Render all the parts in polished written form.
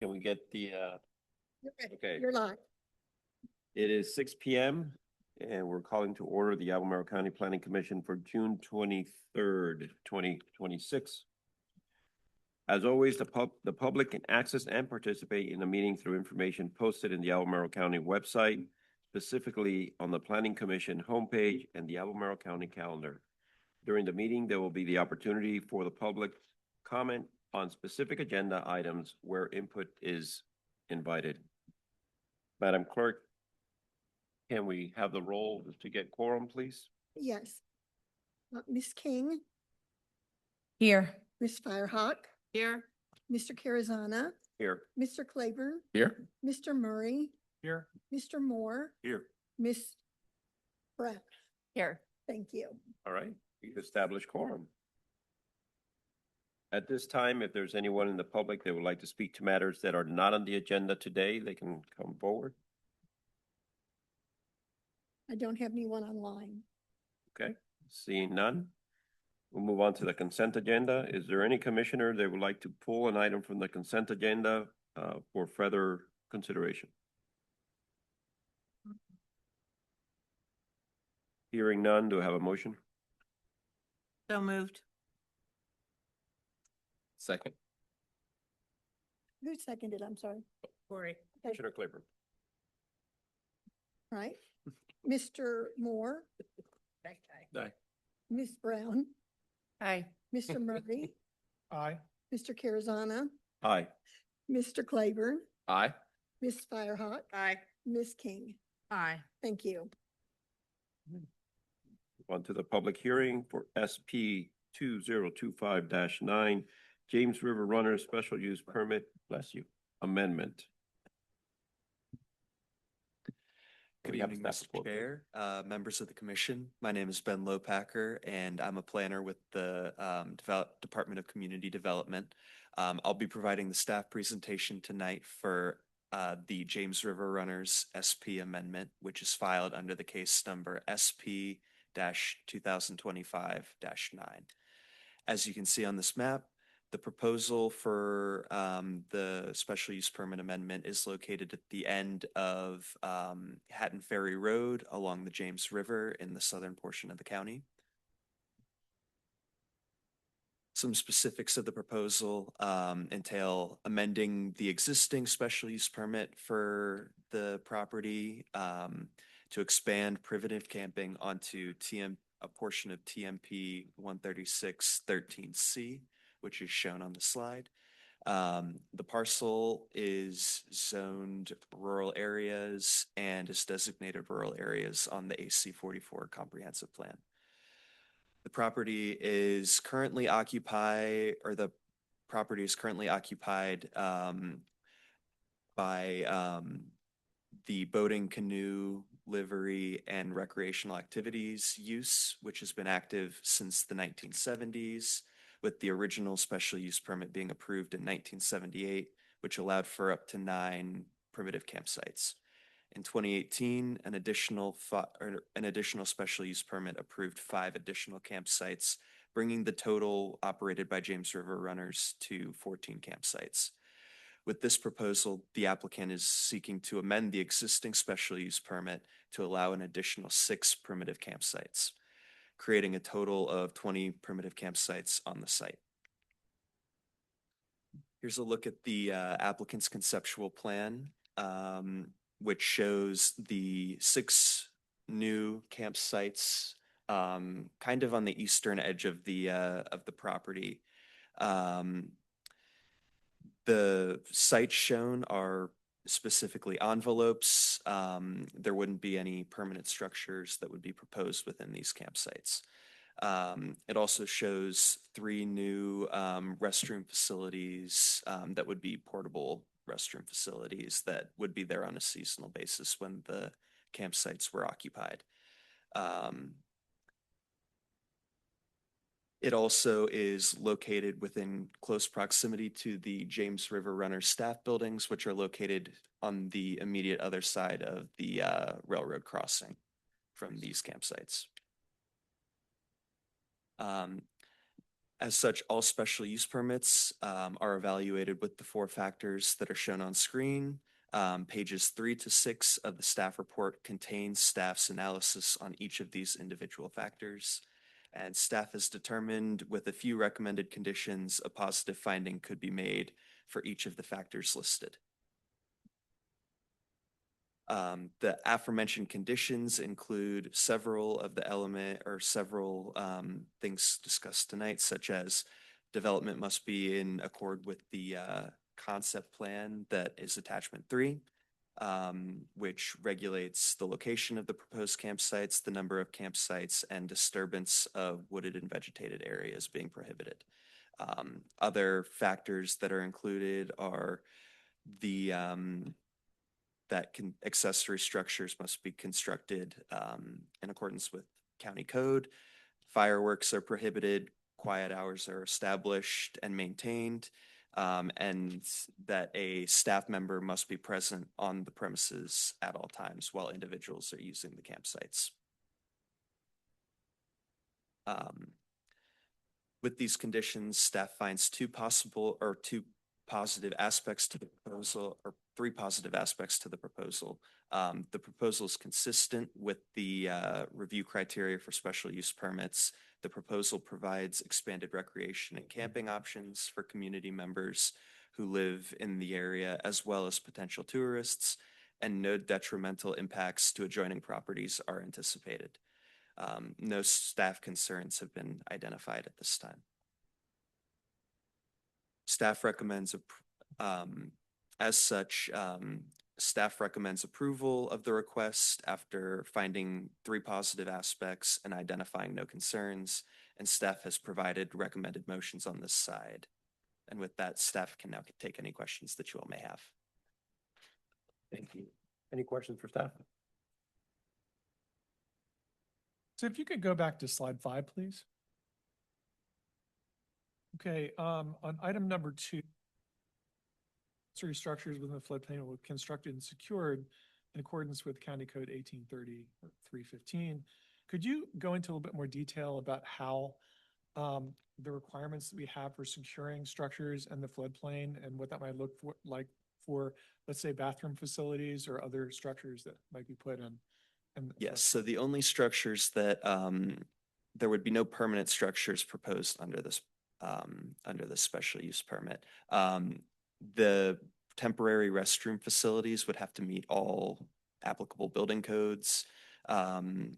Can we get the, okay. You're live. It is 6 p.m. and we're calling to order the Albemarle County Planning Commission for June 23rd, 2026. As always, the public can access and participate in the meeting through information posted in the Albemarle County website, specifically on the Planning Commission homepage and the Albemarle County calendar. During the meeting, there will be the opportunity for the public comment on specific agenda items where input is invited. Madam Clerk, can we have the roll to get quorum, please? Yes. Ms. King, Here. Ms. Firehawk, Here. Mr. Carazana, Here. Mr. Claiborne, Here. Mr. Murray, Here. Mr. Moore, Here. Ms. Brown. Here. Thank you. All right, we've established quorum. At this time, if there's anyone in the public that would like to speak to matters that are not on the agenda today, they can come forward. I don't have anyone online. Okay, seeing none. We'll move on to the consent agenda. Is there any commissioner that would like to pull an item from the consent agenda for further consideration? Hearing none, do I have a motion? So moved. Second. Who seconded? I'm sorry. Corey. Commissioner Claiborne. Right. Mr. Moore, Aye. Ms. Brown, Aye. Mr. Murray, Aye. Mr. Carazana, Aye. Mr. Claiborne, Aye. Ms. Firehawk, Aye. Ms. King. Aye. Thank you. On to the public hearing for SP 2025-9, James River Runner Special Use Permit, bless you, amendment. Good evening, Mr. Chair, members of the commission. My name is Ben Lopacker, and I'm a planner with the Department of Community Development. I'll be providing the staff presentation tonight for the James River Runners SP amendment, which is filed under the case number SP-2025-9. As you can see on this map, the proposal for the special use permit amendment is located at the end of Hatton Ferry Road along the James River in the southern portion of the county. Some specifics of the proposal entail amending the existing special use permit for the property to expand primitive camping onto a portion of TMP 136-13C, which is shown on the slide. The parcel is zoned rural areas and is designated rural areas on the AC 44 comprehensive plan. The property is currently occupied by the boating, canoe, livery, and recreational activities use, which has been active since the 1970s, with the original special use permit being approved in 1978, which allowed for up to 9 primitive campsites. In 2018, an additional special use permit approved 5 additional campsites, bringing the total operated by James River Runners to 14 campsites. With this proposal, the applicant is seeking to amend the existing special use permit to allow an additional 6 primitive campsites, creating a total of 20 primitive campsites on the site. Here's a look at the applicant's conceptual plan, which shows the 6 new campsites kind of on the eastern edge of the property. The sites shown are specifically envelopes. There wouldn't be any permanent structures that would be proposed within these campsites. It also shows 3 new restroom facilities that would be portable restroom facilities that would be there on a seasonal basis when the campsites were occupied. It also is located within close proximity to the James River Runner staff buildings, which are located on the immediate other side of the railroad crossing from these campsites. As such, all special use permits are evaluated with the 4 factors that are shown on screen. Pages 3 to 6 of the staff report contains staff's analysis on each of these individual factors. And staff has determined, with a few recommended conditions, a positive finding could be made for each of the factors listed. The aforementioned conditions include several of the several things discussed tonight, such as development must be in accord with the concept plan that is attachment 3, which regulates the location of the proposed campsites, the number of campsites, and disturbance of wooded and vegetated areas being prohibited. Other factors that are included are the accessory structures must be constructed in accordance with county code. Fireworks are prohibited, quiet hours are established and maintained, and that a staff member must be present on the premises at all times while individuals are using the campsites. With these conditions, staff finds two positive aspects to the proposal, or 3 positive aspects to the proposal. The proposal is consistent with the review criteria for special use permits. The proposal provides expanded recreation and camping options for community members who live in the area, as well as potential tourists, and no detrimental impacts to adjoining properties are anticipated. No staff concerns have been identified at this time. Staff recommends, as such, staff recommends approval of the request after finding 3 positive aspects and identifying no concerns, and staff has provided recommended motions on this side. And with that, staff can now take any questions that you all may have. Thank you. Any questions for staff? So if you could go back to slide 5, please. Okay, on item number 2, accessory structures within the floodplain were constructed and secured in accordance with County Code 1830 or 315. Could you go into a little bit more detail about how the requirements that we have for securing structures in the floodplain and what that might look like for, let's say, bathroom facilities or other structures that might be put in? Yes, so the only structures that there would be no permanent structures proposed under this special use permit. The temporary restroom facilities would have to meet all applicable building codes in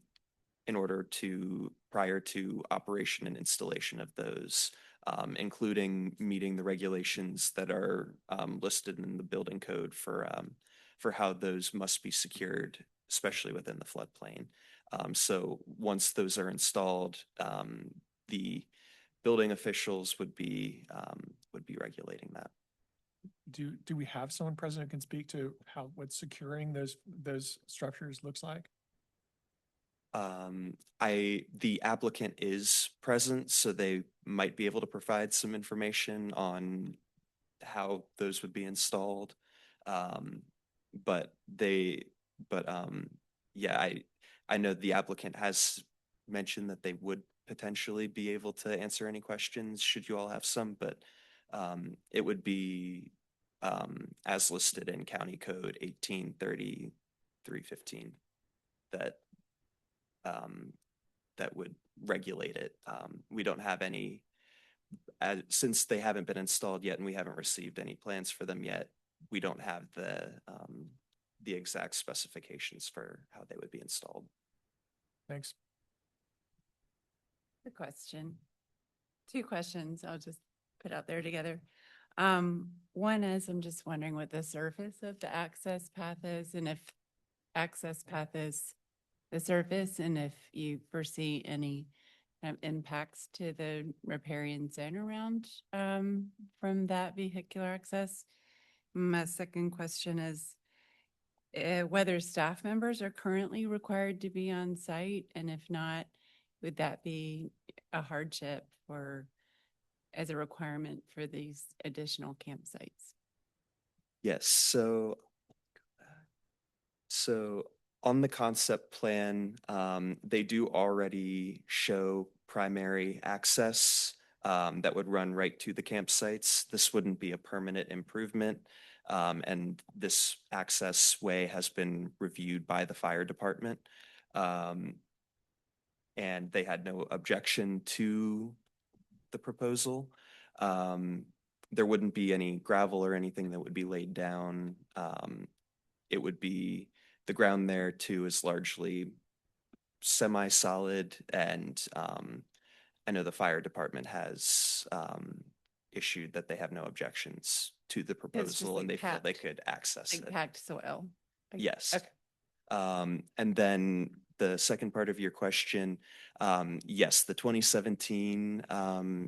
order to, prior to operation and installation of those, including meeting the regulations that are listed in the building code for how those must be secured, especially within the floodplain. So once those are installed, the building officials would be regulating that. Do we have someone present who can speak to what securing those structures looks like? The applicant is present, so they might be able to provide some information on how those would be installed. Yeah, I know the applicant has mentioned that they would potentially be able to answer any questions should you all have some, but it would be as listed in County Code 1830 315 that would regulate it. We don't have any, since they haven't been installed yet and we haven't received any plans for them yet, we don't have the exact specifications for how they would be installed. Thanks. Good question. 2 questions I'll just put out there together. One is, I'm just wondering what the surface of the access path is, and if access path is the surface, and if you foresee any impacts to the riparian zone around from that vehicular access. My second question is whether staff members are currently required to be on site, and if not, would that be a hardship as a requirement for these additional campsites? Yes, so on the concept plan, they do already show primary access that would run right to the campsites. This wouldn't be a permanent improvement. And this access way has been reviewed by the fire department. And they had no objection to the proposal. There wouldn't be any gravel or anything that would be laid down. It would be, the ground there too is largely semi-solid, and I know the fire department has issued that they have no objections to the It's just proposal, and like they feel they packed- could access Like it. packed soil. Like- Yes. Okay. And then the second part of your question, yes, the 2017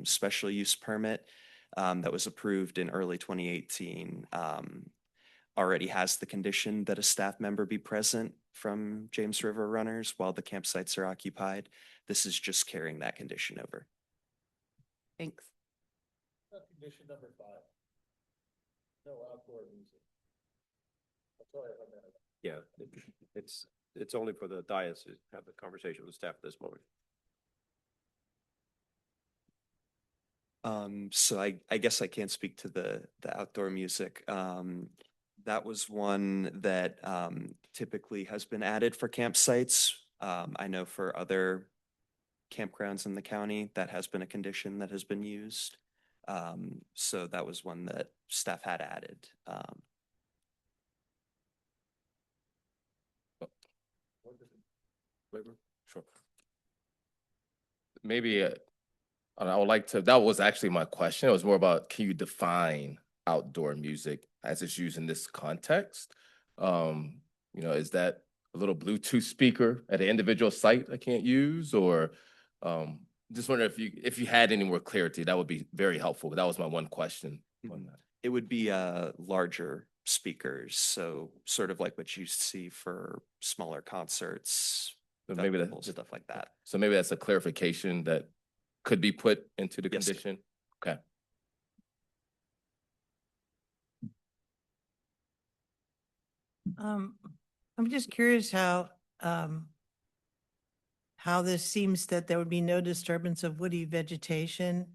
special use permit that was approved in early 2018 already has the condition that a staff member be present from James River Runners while the campsites are occupied. This is just carrying that condition over. Thanks. Condition number 5. No outdoor music. I'm sorry if I'm not. Yeah, it's only for the dais to have the conversation with staff at this moment. So I guess I can't speak to the outdoor music. That was one that typically has been added for campsites. I know for other campgrounds in the county, that has been a condition that has been used. So that was one that staff had added. Sure. Maybe, I would like to, that was actually my question. It was more about, can you define outdoor music as it's used in this context? Is that a little Bluetooth speaker at an individual site I can't use, or just wondering if you had any more clarity, that would be very helpful. That was my one question on that. It would be larger speakers, so sort of like what you see for smaller concerts, So maybe festivals, that, stuff like that. so maybe that's a clarification that could be put into the Yes, sir. condition. Okay. I'm just curious how this seems that there would be no disturbance of woody vegetation.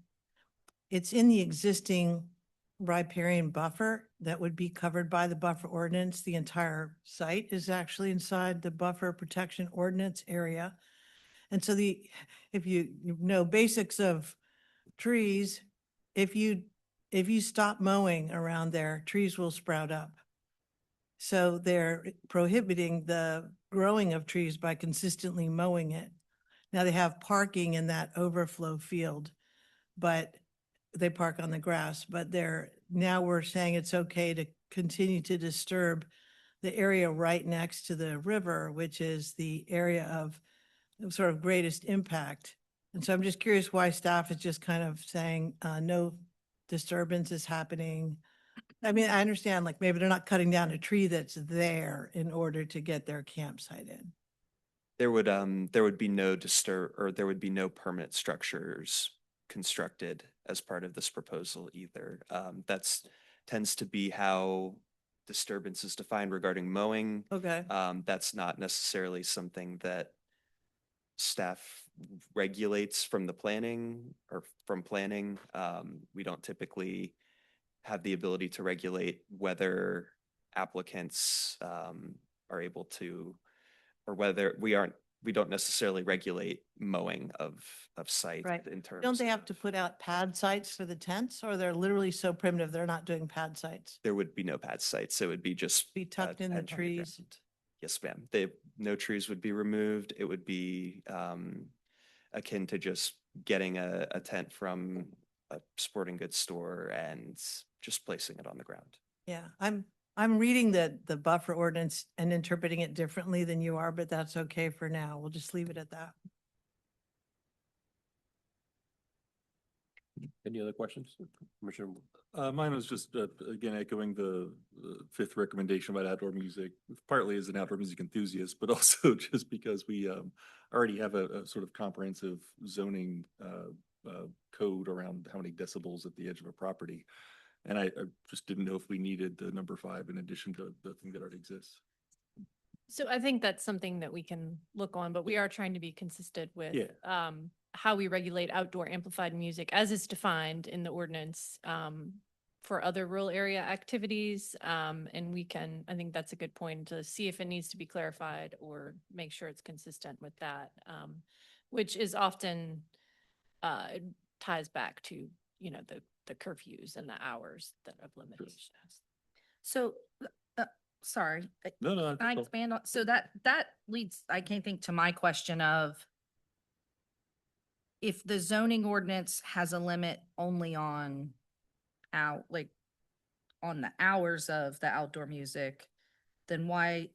It's in the existing riparian buffer that would be covered by the buffer ordinance. The entire site is actually inside the buffer protection ordinance area. And so if you know basics of trees, if you stop mowing around there, trees will sprout up. So they're prohibiting the growing of trees by consistently mowing it. Now they have parking in that overflow field, but they park on the grass, but now we're saying it's okay to continue to disturb the area right next to the river, which is the area of sort of greatest impact. And so I'm just curious why staff is just kind of saying, no disturbance is happening. I mean, I understand, like, maybe they're not cutting down a tree that's there in order to get their campsite in. There would be no there would be no permanent structures constructed as part of this proposal either. That's tends to be how disturbance is defined regarding mowing. Okay. That's not necessarily something that staff regulates from the planning or from planning. We don't typically have the ability to regulate whether applicants are able to, or whether we don't necessarily regulate mowing of sites Right. in terms. Don't they have to of- put out pad sites for the tents, or they're literally so primitive, they're not doing pad sites? There would be no pad sites. It would be just. Be tucked in the tent on trees? ground. Yes, ma'am. No trees would be removed. It would be akin to just getting a tent from a sporting goods store and just placing it on the ground. Yeah, I'm reading the buffer ordinance and interpreting it differently than you are, but that's okay for now. We'll just leave it at that. Any other questions? Commissioner? Mine was just, again, echoing the fifth recommendation about outdoor music, partly as an outdoor music enthusiast, but also just because we already have a sort of comprehensive zoning code around how many decibels at the edge of a property. And I just didn't know if we needed the number 5 in addition to the thing that already exists. So I think that's something that we can look on, but we are trying to be consistent with Yeah. how we regulate outdoor amplified music as is defined in the ordinance for other rural area activities. And we can, I think that's a good point to see if it needs to be clarified or make sure it's consistent with that, which is often ties back to, you know, the curfews and the hours that of limitations. So, sorry, No, no. can I expand on, so that leads, I can't think to my question of if the zoning ordinance has a limit only on like on the hours of the outdoor music, then why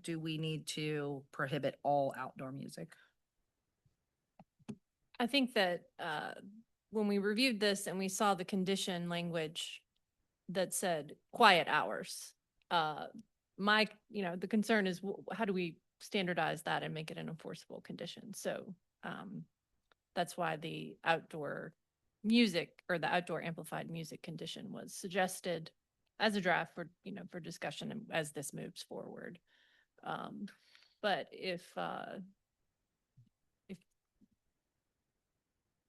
do we need to prohibit all outdoor music? I think that when we reviewed this and we saw the condition language that said quiet hours, the concern is how do we standardize that and make it an enforceable condition? So that's why the outdoor music or the outdoor amplified music condition was suggested as a draft for, for discussion as this moves forward. But if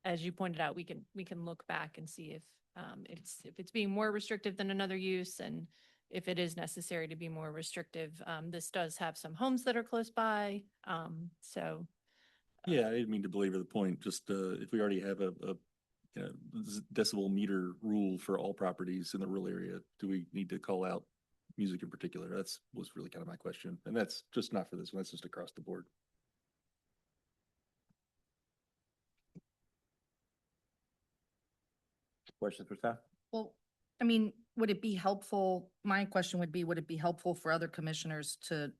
as you pointed out, we can look back and see if it's being more restrictive than another use, and if it is necessary to be more restrictive. This does have some homes that are close by, so. Yeah, I didn't mean to belabor the point, just, if we already have a decibel meter rule for all properties in the rural area, do we need to call out music in particular? Was really kind of my question, and that's just not for this one, that's just across the board. Questions for staff? Well, I mean, would it be helpful, my question would be, would it be helpful for other commissioners to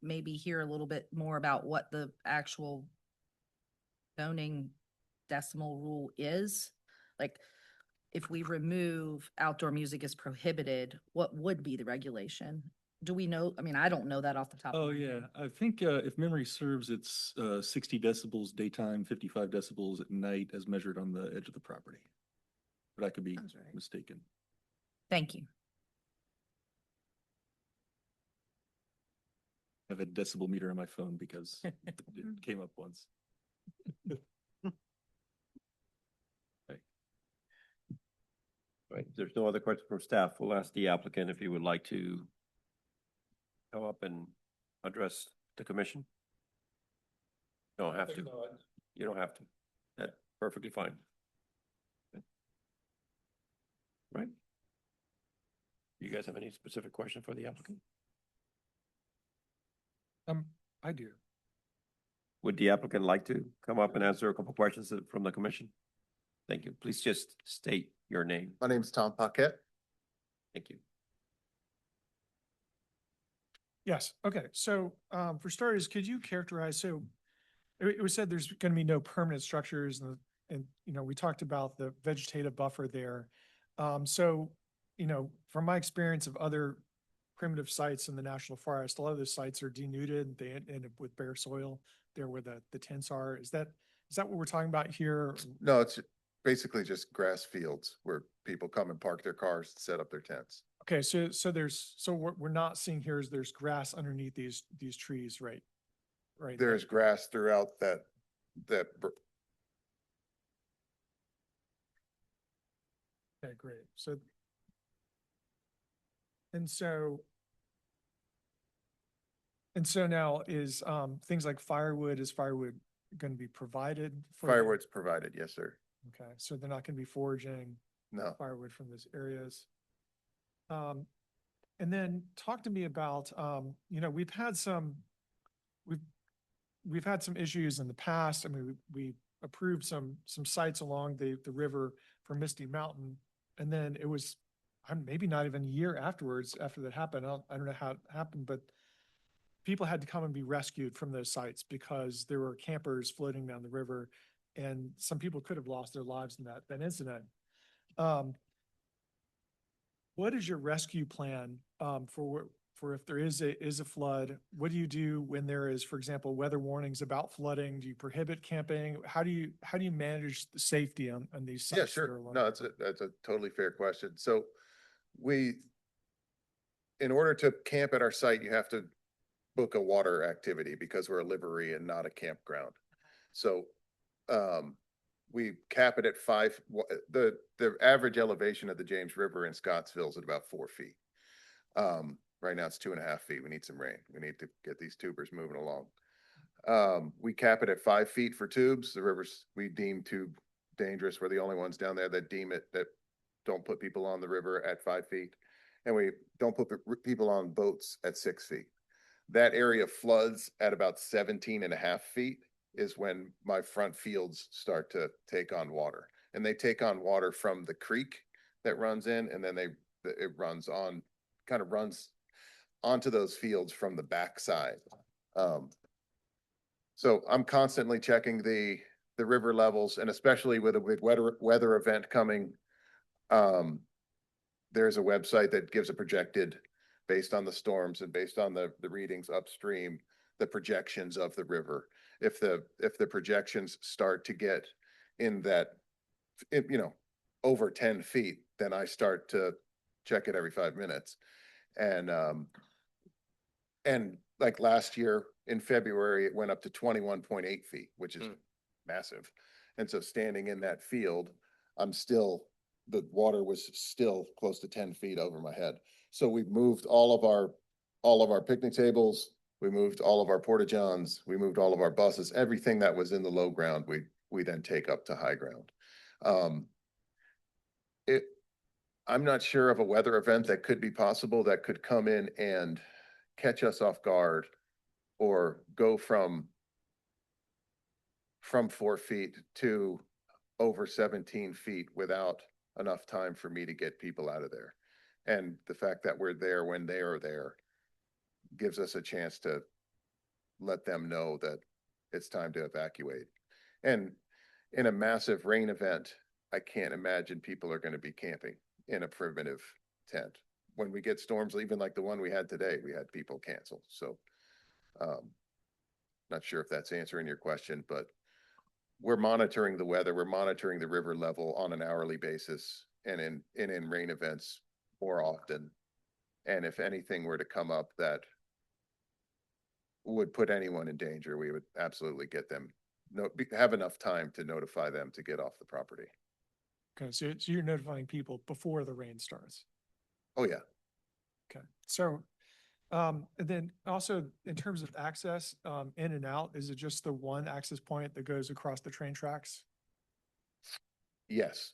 maybe hear a little bit more about what the actual zoning decimal rule is? Like, if we remove outdoor music is prohibited, what would be the regulation? Do we know? I mean, I don't know that off the top. Oh, of my yeah, head. I think, if memory serves, it's, 60 decibels daytime, 55 decibels at night as measured on the edge of the property. But I could be Sounds right. mistaken. Thank you. I have a decibel meter on my phone because it came up once. Right, if there's no other questions from staff, we'll ask the applicant if he would like to come up and address the commission. You don't have to. You don't have to. That's perfectly fine. Right? You guys have any specific question for the applicant? I do. Would the applicant like to come up and answer a couple questions from the commission? Thank you. Please just state your name. My name's Tom Paquette. Thank you. Yes, okay, so for starters, could you characterize, so it was said there's going to be no permanent structures and we talked about the vegetative buffer there. So, from my experience of other primitive sites in the national forest, a lot of those sites are denuded, they end up with bare soil there where the tents are. Is that what we're talking about here? No, it's basically just grass fields where people come and park their cars and set up their tents. Okay, so what we're not seeing here is there's grass underneath these trees, right? Right. There's grass throughout that. Okay, great. So now is things like firewood going to be provided? Firewood's provided, yes, sir. Okay, so they're not going to be foraging No. firewood from those areas. And then talk to me about, we've had some issues in the past. I mean, we approved some sites along the river for Misty Mountain. And then it was maybe not even a year afterwards, after that happened. I don't know how it happened, but people had to come and be rescued from those sites because there were campers floating down the river, and some people could have lost their lives in that incident. What is your rescue plan for if there is a flood? What do you do when there is, for example, weather warnings about flooding? Do you prohibit camping? How do you manage the safety on these sites? Yeah, sure. No, that's a totally fair question. So in order to camp at our site, you have to book a water activity because we're a livery and not a campground. So we cap it at the average elevation of the James River in Scottsville is at about 4 feet. Right now it's 2.5 feet. We need some rain. We need to get these tubers moving along. We cap it at 5 feet for tubes. The rivers we deem too dangerous. We're the only ones down there that deem it, that don't put people on the river at 5 feet. And we don't put people on boats at 6 feet. That area floods at about 17.5 feet is when my front fields start to take on water. And they take on water from the creek that runs in, and then it runs on, kind of runs onto those fields from the backside. So I'm constantly checking the river levels, and especially with a big weather event coming. There's a website that gives a projected, based on the storms and based on the readings upstream, the projections of the river. If the projections start to get in that, over 10 feet, then I start to check it every 5 minutes. And like last year in February, it went up to 21.8 feet, which is massive. And so standing in that field, the water was still close to 10 feet over my head. So we moved all of our picnic tables, we moved all of our porta-johns, we moved all of our buses, everything that was in the low ground, we then take up to high ground. I'm not sure of a weather event that could be possible that could come in and catch us off guard or go from 4 feet to over 17 feet without enough time for me to get people out of there. And the fact that we're there when they are there gives us a chance to let them know that it's time to evacuate. And in a massive rain event, I can't imagine people are going to be camping in a primitive tent. When we get storms, even like the one we had today, we had people cancel. So not sure if that's answering your question, but we're monitoring the weather, we're monitoring the river level on an hourly basis and in rain events more often. And if anything were to come up that would put anyone in danger, we would absolutely get them, have enough time to notify them to get off the property. Okay, so you're notifying people before the rain starts. Oh, yeah. Okay, so, and then also in terms of access, in and out, is it just the one access point that goes across the train tracks? Yes.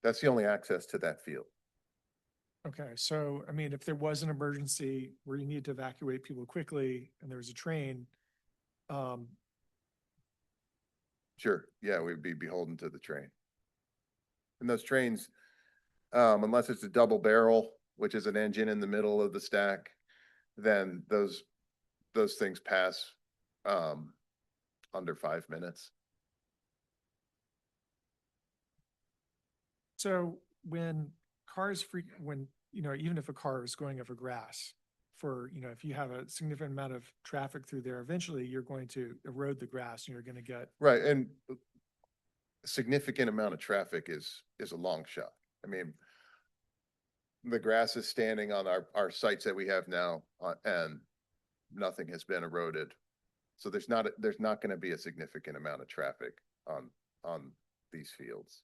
That's the only access to that field. Okay, so, I mean, if there was an emergency where you need to evacuate people quickly and there was a train, Sure. Yeah, we'd be beholden to the train. And those trains, unless it's a double barrel, which is an engine in the middle of the stack, then those things pass under 5 minutes. so when even if a car is going over grass if you have a significant amount of traffic through there, eventually you're going to erode the grass and you're going to get. Right. And a significant amount of traffic is a long shot. I mean, the grass is standing on our sites that we have now, and nothing has been eroded. So there's not going to be a significant amount of traffic on these fields.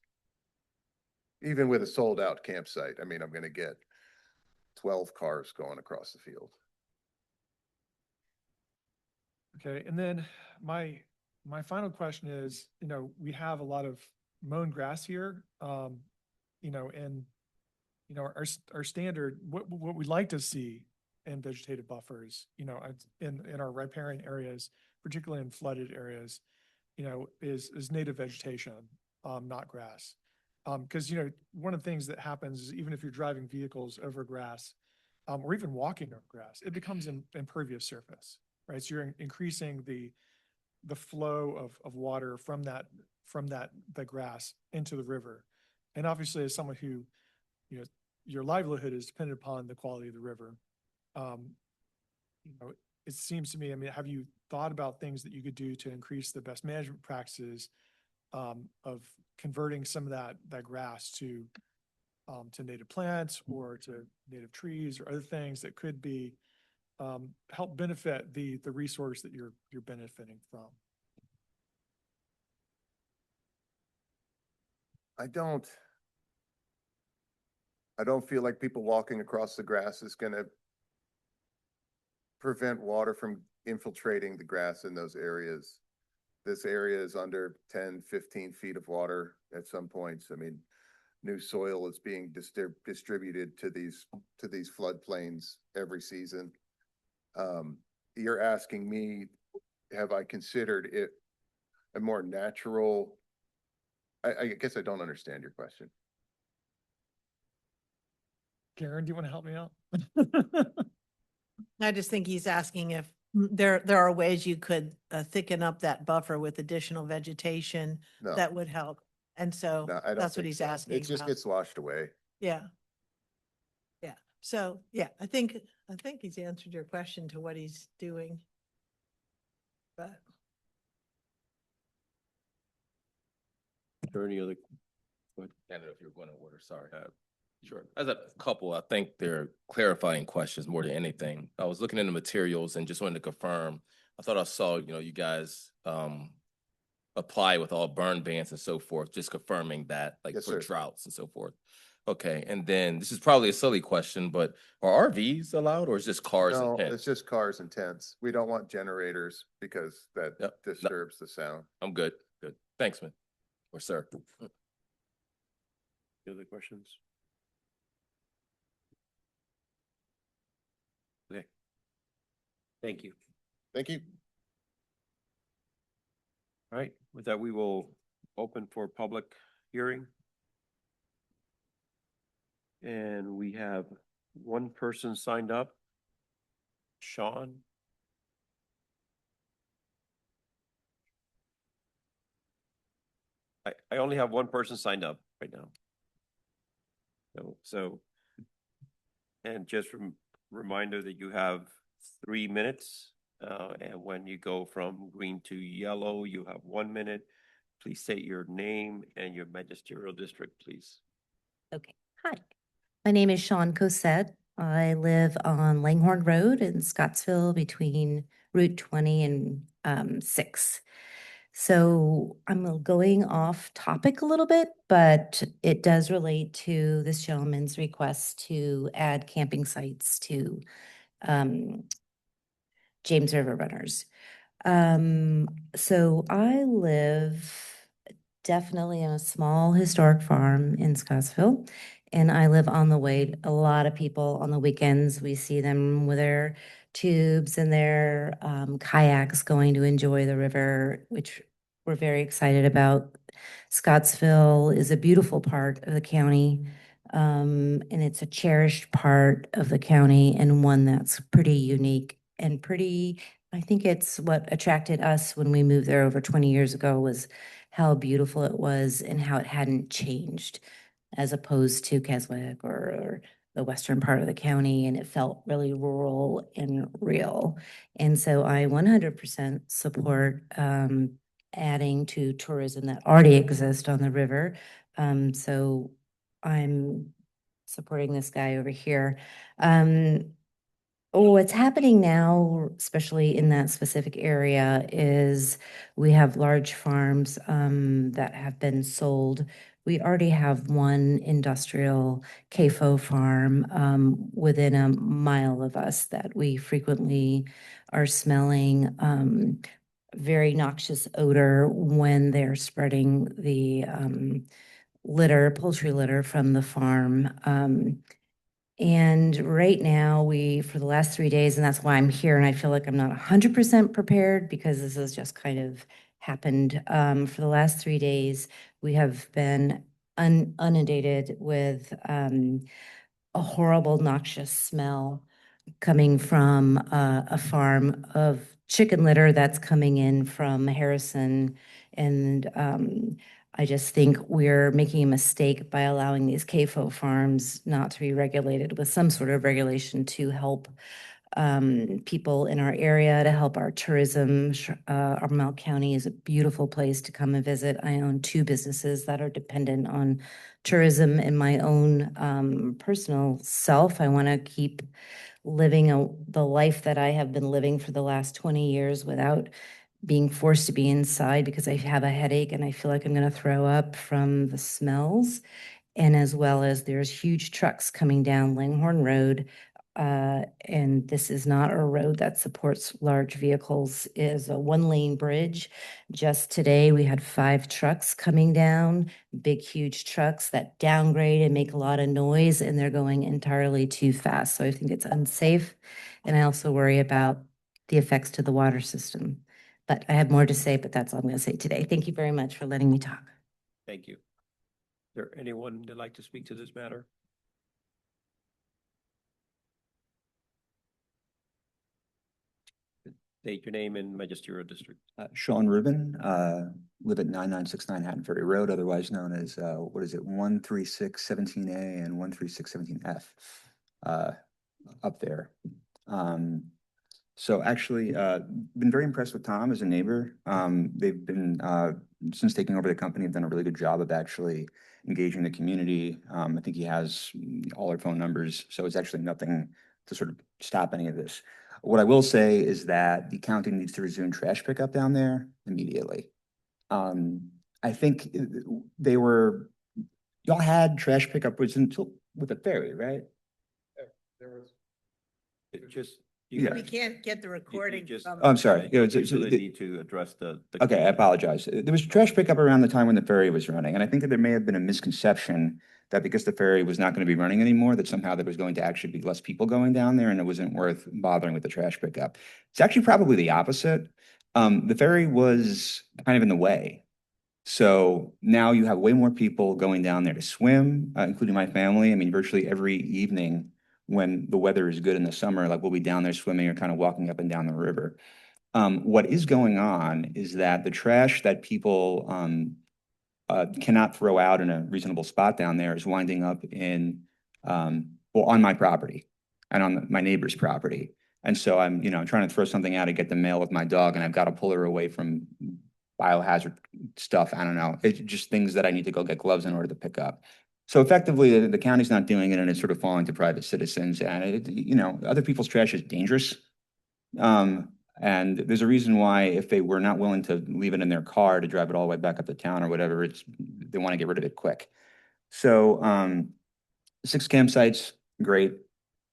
Even with a sold out campsite, I mean, I'm going to get 12 cars going across the field. Okay, and then my final question is, we have a lot of mown grass here, and our standard, what we'd like to see in vegetative buffers, in our riparian areas, particularly in flooded areas, is native vegetation, not grass. Because, one of the things that happens is even if you're driving vehicles over grass, or even walking over grass, it becomes an impervious surface, right? So you're increasing the flow of water from the grass into the river. And obviously, as someone who, your livelihood is dependent upon the quality of the river. It seems to me, I mean, have you thought about things that you could do to increase the best management practices of converting some of that grass to native plants or to native trees or other things that could be help benefit the resource that you're benefiting from? I don't feel like people walking across the grass is gonna prevent water from infiltrating the grass in those areas. This area is under 10, 15 feet of water at some points. I mean, new soil is being distributed to these floodplains every season. You're asking me, have I considered it a more natural? I guess I don't understand your question. Karen, do you want to help me out? I just think he's asking if there are ways you could thicken up that buffer with additional vegetation No, that would help. And so no, I don't that's what think he's so. asking It just about. gets washed away. Yeah. Yeah. So, yeah, I think he's answered your question to what he's doing. But Is there any other? I don't know if you're going to order, sorry. Sure. As a couple, I think they're clarifying questions more than anything. I was looking in the materials and just wanted to confirm. I thought I saw, you guys apply with all burn bans and so forth, just confirming that, like Yes, for sir. droughts and so forth. Okay, and then this is probably a silly question, but are RVs allowed or is just cars No, and tents? it's just cars and tents. We don't want generators because that Yep. No. disturbs the sound. I'm good. Good. Thanks, man. Or sir. Any other questions? Okay. Thank you. Thank you. All right, with that, we will open for public hearing. And we have one person signed up. Sean. I only have one person signed up right now. So, and just reminder that you have 3 minutes. And when you go from green to yellow, you have 1 minute. Please state your name and your magisterial district, please. Okay, hi. My name is Sean Cosette. I live on Langhorne Road in Scottsville between Route 20 and 6. So I'm going off topic a little bit, but it does relate to this gentleman's request to add camping sites to um, James River Runners. So I live definitely on a small historic farm in Scottsville. And I live on the way. A lot of people on the weekends, we see them with their tubes and their kayaks going to enjoy the river, which we're very excited about. Scottsville is a beautiful part of the county. And it's a cherished part of the county and one that's pretty unique and pretty, I think it's what attracted us when we moved there over 20 years ago was how beautiful it was and how it hadn't changed as opposed to Keswick or the western part of the county. And it felt really rural and real. And so I 100% support adding to tourism that already exists on the river. So I'm supporting this guy over here. What's happening now, especially in that specific area, is we have large farms that have been sold. We already have one industrial CAFO farm within a mile of us that we frequently are smelling very noxious odor when they're spreading the litter, poultry litter from the farm. And right now, for the last 3 days, and that's why I'm here, and I feel like I'm not 100% prepared because this has just kind of happened. For the last 3 days, we have been inundated with a horrible, noxious smell coming from a farm of chicken litter that's coming in from Harrison. And I just think we're making a mistake by allowing these CAFO farms not to be regulated with some sort of regulation to help people in our area, to help our tourism. Albemarle County is a beautiful place to come and visit. I own 2 businesses that are dependent on tourism in my own personal self. I want to keep living the life that I have been living for the last 20 years without being forced to be inside because I have a headache and I feel like I'm going to throw up from the smells. And as well as there's huge trucks coming down Langhorne Road. And this is not a road that supports large vehicles, it is a one-lane bridge. Just today, we had 5 trucks coming down, big, huge trucks that downgrade and make a lot of noise, and they're going entirely too fast. So I think it's unsafe. And I also worry about the effects to the water system. But I have more to say, but that's all I'm going to say today. Thank you very much for letting me talk. Thank you. Is there anyone that'd like to speak to this matter? State your name and magisterial district. Sean Rubin, live at 9969 Hatton Ferry Road, otherwise known as, what is it, 13617A and 13617F, up there. So actually, been very impressed with Tom as a neighbor. They've been, since taking over the company, have done a really good job of actually engaging the community. I think he has all our phone numbers, so it's actually nothing to sort of stop any of this. What I will say is that the county needs to resume trash pickup down there immediately. I think y'all had trash pickup was until with the ferry, right? There was. It just. Yeah. We can't get the recording just- from. Oh, I'm sorry. You really need to address the. Okay, I apologize. There was trash pickup around the time when the ferry was running, and I think that there may have been a misconception that because the ferry was not going to be running anymore, that somehow there was going to actually be less people going down there and it wasn't worth bothering with the trash pickup. It's actually probably the opposite. The ferry was kind of in the way. So now you have way more people going down there to swim, including my family. I mean, virtually every evening when the weather is good in the summer, like we'll be down there swimming or kind of walking up and down the river. What is going on is that the trash that people cannot throw out in a reasonable spot down there is winding up in, well, on my property and on my neighbor's property. And so I'm, trying to throw something out to get the mail with my dog, and I've got to pull her away from biohazard stuff. I don't know. It's just things that I need to go get gloves in order to pick up. So effectively, the county's not doing it, and it's sort of falling to private citizens. And other people's trash is dangerous. And there's a reason why if they were not willing to leave it in their car to drive it all the way back up to town or whatever, they want to get rid of it quick. So 6 campsites, great.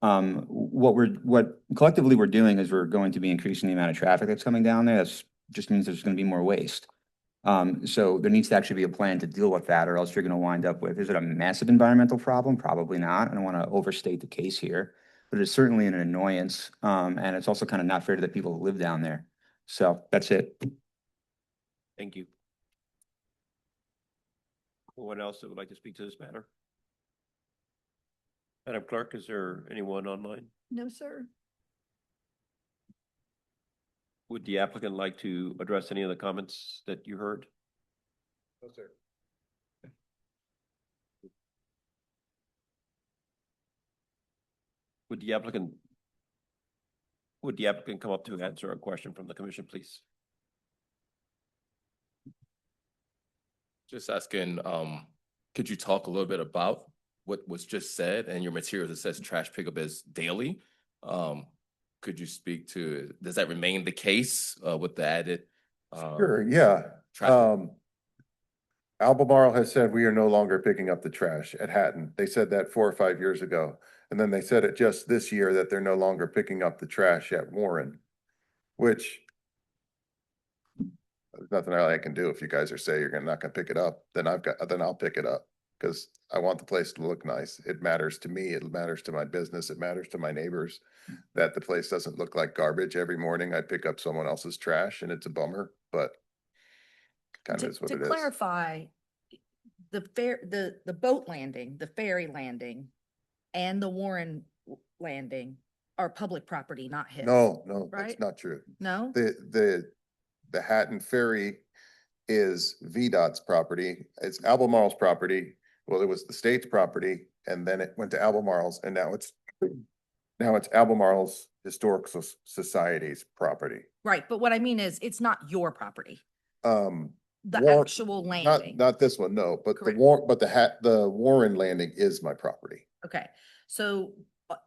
What collectively we're doing is we're going to be increasing the amount of traffic that's coming down there. That's just means there's going to be more waste. So there needs to actually be a plan to deal with that, or else you're going to wind up with, is it a massive environmental problem? Probably not. I don't want to overstate the case here, but it's certainly an annoyance. And it's also kind of not fair to the people who live down there. So that's it. Thank you. Anyone else that would like to speak to this matter? Madam Clerk, is there anyone online? No, sir. Would the applicant like to address any of the comments that you heard? No, sir. Would the applicant come up to answer a question from the commission, please? Just asking, could you talk a little bit about what was just said and your materials that says trash pickup is daily? Could you speak to, does that remain the case with the added? Sure, yeah. traffic? Albemarle has said we are no longer picking up the trash at Hatton. They said that 4 or 5 years ago. And then they said it just this year that they're no longer picking up the trash at Warren, which there's nothing I can do. If you guys are saying you're not gonna pick it up, then I'll pick it up. Because I want the place to look nice. It matters to me. It matters to my business. It matters to my neighbors that the place doesn't look like garbage every morning. I pick up someone else's trash and it's a bummer, but kind of is what it To is. clarify, the boat landing, the ferry landing, and the Warren landing are public property, not his. No, Right? that's not true. No? The Hatton Ferry is VDOT's property. It's Albemarle's property. Well, it was the state's property, and then it went to Albemarle's, and now it's Albemarle's Historic Society's property. Right, but what I mean is, it's not your property, The actual landing. Not this one, no, but Correct. the Warren landing is my property. Okay, so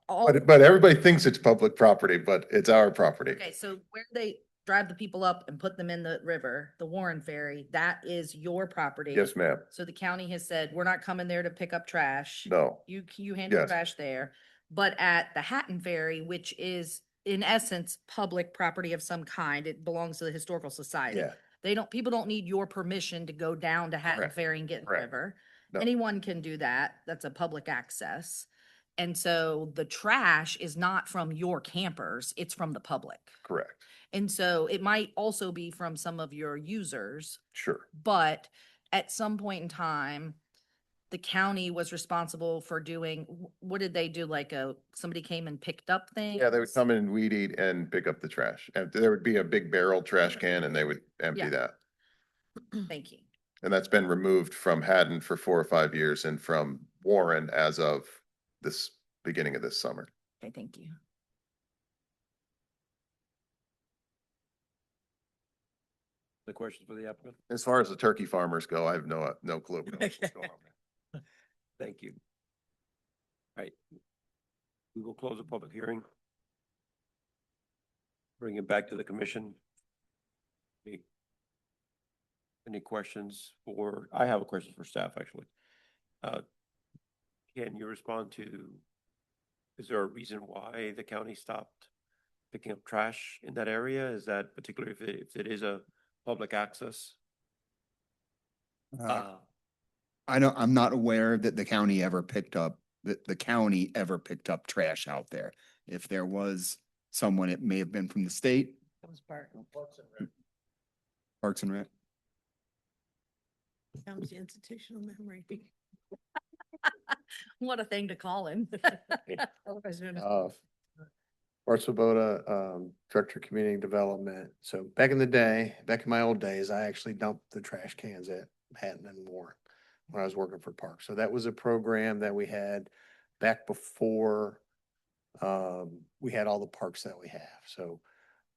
all, But everybody thinks it's public property, but it's our property. okay, so where they, drive the people up and put them in the river, the Warren Ferry, that is your property. Yes, ma'am. So the county has said, we're not coming there to pick up trash. No. You handle Yes. trash there. But at the Hatton Ferry, which is in essence, public property of some kind, it belongs to the Historical Society. Yeah. People don't need your permission to go down to Hatton Correct. Ferry and get in the Correct. river. No. Anyone can do that. That's a public access. And so the trash is not from your campers, it's from the public. Correct. And so it might also be from some of your users, Sure. but at some point in time, the county was responsible for doing, what did they do? Like somebody came and picked up things? Yeah, they would come in and weed eat and pick up the trash. And there would be a big barrel trash can and they would empty Yeah. that. Thank you. And that's been removed from Haddon for 4 or 5 years and from Warren as of this beginning of this summer. Okay, thank you. The questions for the applicant? As far as the turkey farmers go, I have no clue what's going on there. Thank you. All right. We will close the public hearing. Bring it back to the commission. Any questions for, I have a question for staff, actually. Can you respond to, is there a reason why the county stopped picking up trash in that area? Is that particularly if it is a public access? I don't, I'm not aware that the county ever picked up, that the county ever picked up trash out there. If there was someone, it may have been from the state, That was Parks Parks and Rec. Comes the institutional memory. What a thing to call him. Otherwise known as- Bart Swoboda, Director of Community Development. So back in the day, back in my old days, I actually dumped the trash cans at Hatton and Warren when I was working for Parks. So that was a program that we had back before we had all the parks that we have. So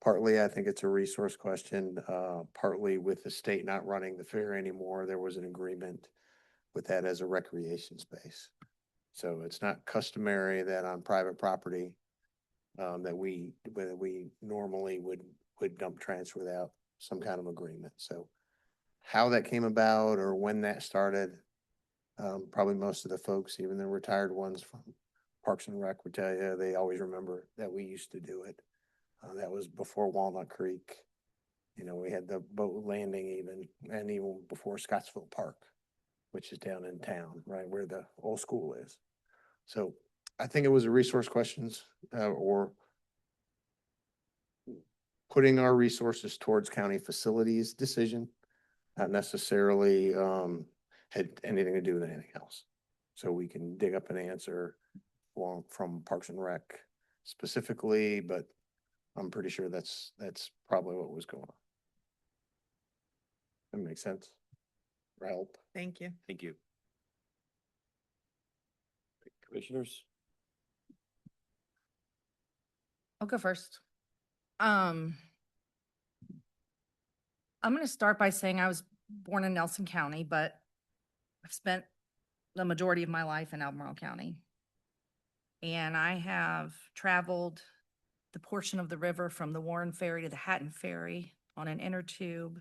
partly, I think it's a resource question, partly with the state not running the fair anymore, there was an agreement with that as a recreation space. So it's not customary that on private property, that we normally would dump trash without some kind of agreement. So how that came about or when that started, probably most of the folks, even the retired ones from Parks and Rec would tell you, they always remember that we used to do it. That was before Walnut Creek. You know, we had the boat landing even, and even before Scottsville Park, which is down in town, right where the old school is. So I think it was a resource questions, or putting our resources towards county facilities decision, not necessarily, had anything to do with anything else. So we can dig up an answer from Parks and Rec specifically, but I'm pretty sure that's probably what was going on. That makes sense. Help. Thank you. Thank you. Commissioners? I'll go first. I'm going to start by saying I was born in Nelson County, but I've spent the majority of my life in Albemarle County. And I have traveled the portion of the river from the Warren Ferry to the Hatton Ferry on an inner tube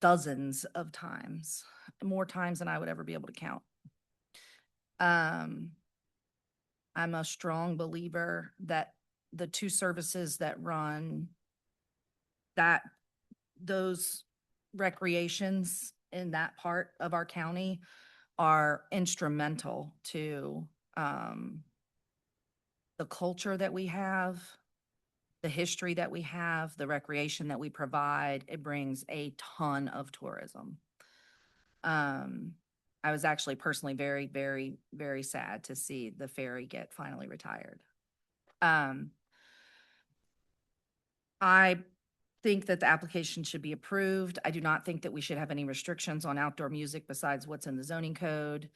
dozens of times, more times than I would ever be able to count. I'm a strong believer that the two services that run those recreations in that part of our county are instrumental to the culture that we have, the history that we have, the recreation that we provide. It brings a ton of tourism. I was actually personally very, very, very sad to see the ferry get finally retired. I think that the application should be approved. I do not think that we should have any restrictions on outdoor music besides what's in the zoning code.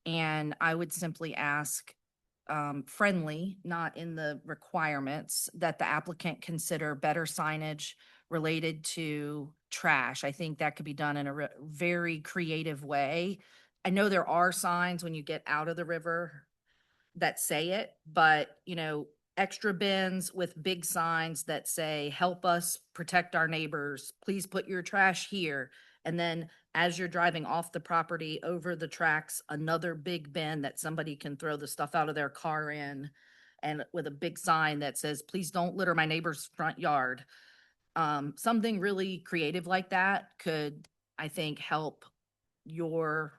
And I would simply ask, friendly, not in the requirements, that the applicant consider better signage related to trash. I think that could be done in a very creative way. I know there are signs when you get out of the river that say it, but extra bins with big signs that say, help us protect our neighbors. Please put your trash here. And then as you're driving off the property over the tracks, another big bin that somebody can throw the stuff out of their car in. And with a big sign that says, please don't litter my neighbor's front yard. Something really creative like that could, I think, help your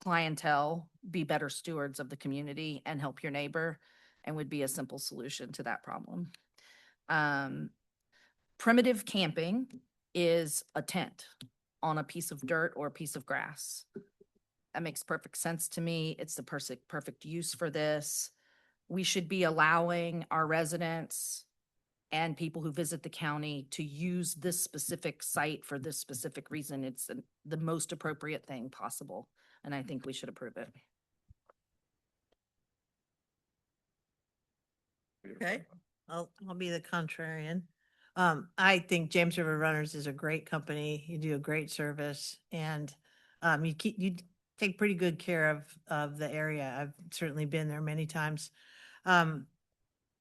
clientele be better stewards of the community and help your neighbor, and would be a simple solution to that problem. Primitive camping is a tent on a piece of dirt or a piece of grass. That makes perfect sense to me. It's the perfect use for this. We should be allowing our residents and people who visit the county to use this specific site for this specific reason. It's the most appropriate thing possible, and I think we should approve it. Okay, I'll be the contrarian. I think James River Runners is a great company. You do a great service, and you take pretty good care of the area. I've certainly been there many times. And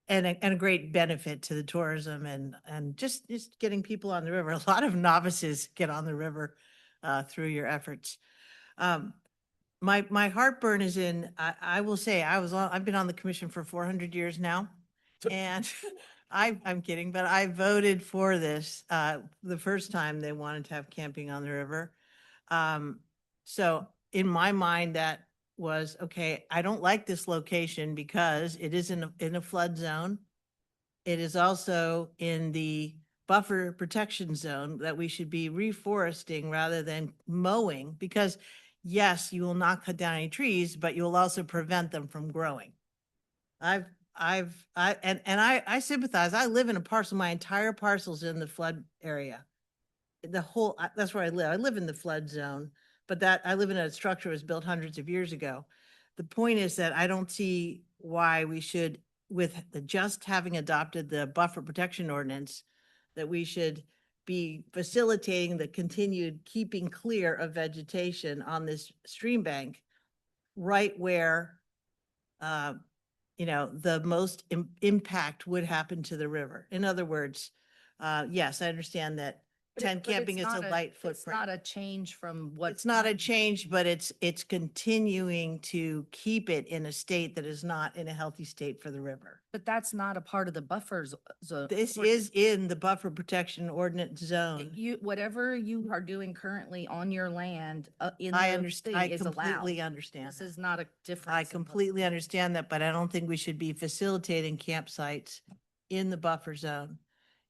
a great benefit to the tourism and just getting people on the river. A lot of novices get on the river through your efforts. My heartburn is in, I will say, I've been on the commission for 400 years now. And I'm kidding, but I voted for this the first time they wanted to have camping on the river. So in my mind, that was, okay, I don't like this location because it is in a flood zone. It is also in the buffer protection zone that we should be reforesting rather than mowing, because yes, you will not cut down any trees, but you'll also prevent them from growing. I sympathize. I live in a parcel, my entire parcel's in the flood area. That's where I live. I live in the flood zone, but I live in a structure that was built hundreds of years ago. The point is that I don't see why we should, with just having adopted the buffer protection ordinance, that we should be facilitating the continued keeping clear of vegetation on this stream bank right where, the most impact would happen to the river. In other words, yes, I understand that tent camping is a light footprint. It's not a change from what. It's not a change, but it's continuing to keep it in a state that is not in a healthy state for the river. But that's not a part of the buffer zone. This is in the buffer protection ordinance zone. Whatever you are doing currently on your land, in I the understand. thing I is allowed. completely understand. This is not a difference. I completely understand that, but I don't think we should be facilitating campsites in the buffer zone.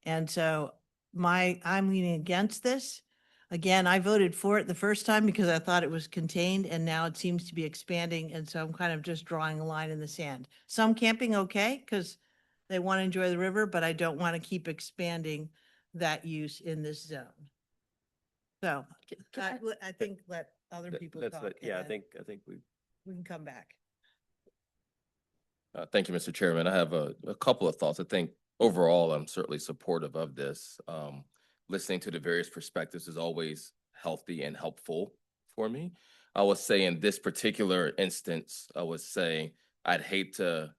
And so I'm leaning against this. Again, I voted for it the first time because I thought it was contained, and now it seems to be expanding. And so I'm kind of just drawing a line in the sand. Some camping, okay, because they want to enjoy the river, but I don't want to keep expanding that use in this zone. So I think let other people talk. Yeah, I and think we. we can come back. Thank you, Mr. Chairman. I have a couple of thoughts. I think overall, I'm certainly supportive of this. Listening to the various perspectives is always healthy and helpful for me. I would say in this particular instance, I'd hate to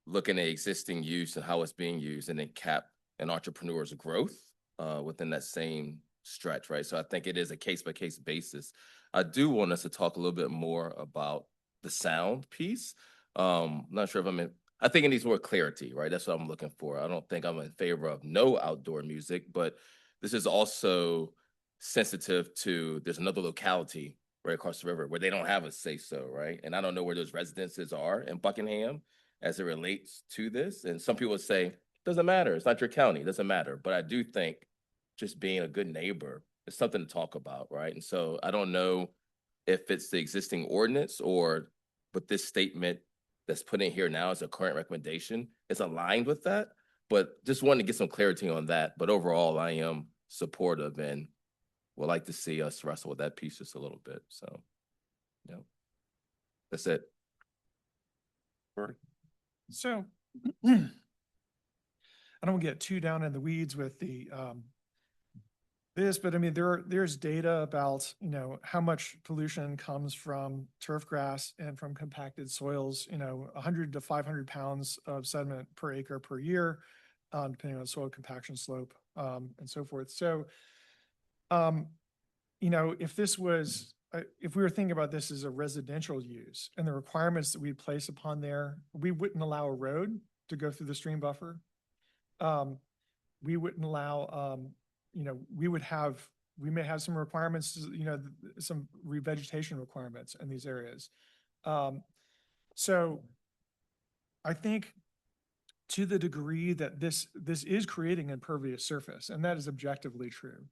look in the existing use and how it's being used and then cap an entrepreneur's growth within that same stretch, right? So I think it is a case-by-case basis. I do want us to talk a little bit more about the sound piece. Not sure if I think it needs more clarity, right? That's what I'm looking for. I don't think I'm in favor of no outdoor music, but this is also sensitive to, there's another locality right across the river where they don't have a say-so, right? And I don't know where those residences are in Buckingham as it relates to this. And some people say, doesn't matter, it's not your county, it doesn't matter. But I do think just being a good neighbor is something to talk about, right? And so I don't know if it's the existing ordinance or, but this statement that's put in here now as a current recommendation is aligned with that. But just wanted to get some clarity on that. But overall, I am supportive and would like to see us wrestle with that piece just a little bit. So, that's it. So I don't get too down in the weeds with the this, but I mean, there's data about, how much pollution comes from turf grass and from compacted soils, 100 to 500 pounds of sediment per acre per year, depending on soil compaction slope, and so forth. So, if this was, if we were thinking about this as a residential use and the requirements that we place upon there, we wouldn't allow a road to go through the stream buffer. We wouldn't allow, we may have some requirements, some revegetation requirements in these areas. So I think to the degree that this is creating impervious surface, and that is objectively true.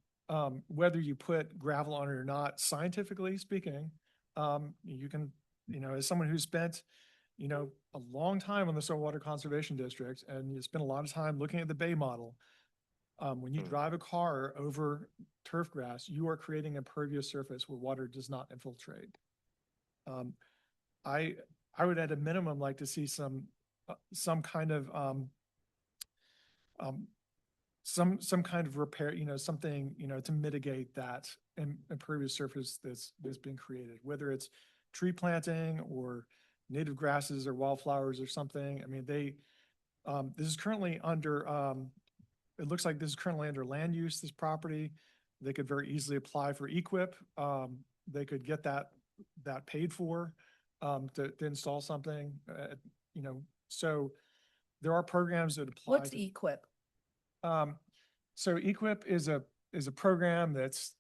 Whether you put gravel on it or not, scientifically speaking, you can, as someone who's spent, a long time on the Soil Water Conservation District, and you spend a lot of time looking at the Bay model. When you drive a car over turf grass, you are creating impervious surface where water does not infiltrate. I would at a minimum like to see some kind of some kind of repair, something, to mitigate that impervious surface that's being created, whether it's tree planting or native grasses or wildflowers or something. I mean, this is currently under, it looks like this is currently under land use, this property. They could very easily apply for EQIP. They could get that paid for, to install something, so there are programs that apply. What's EQIP? So EQIP is a program that's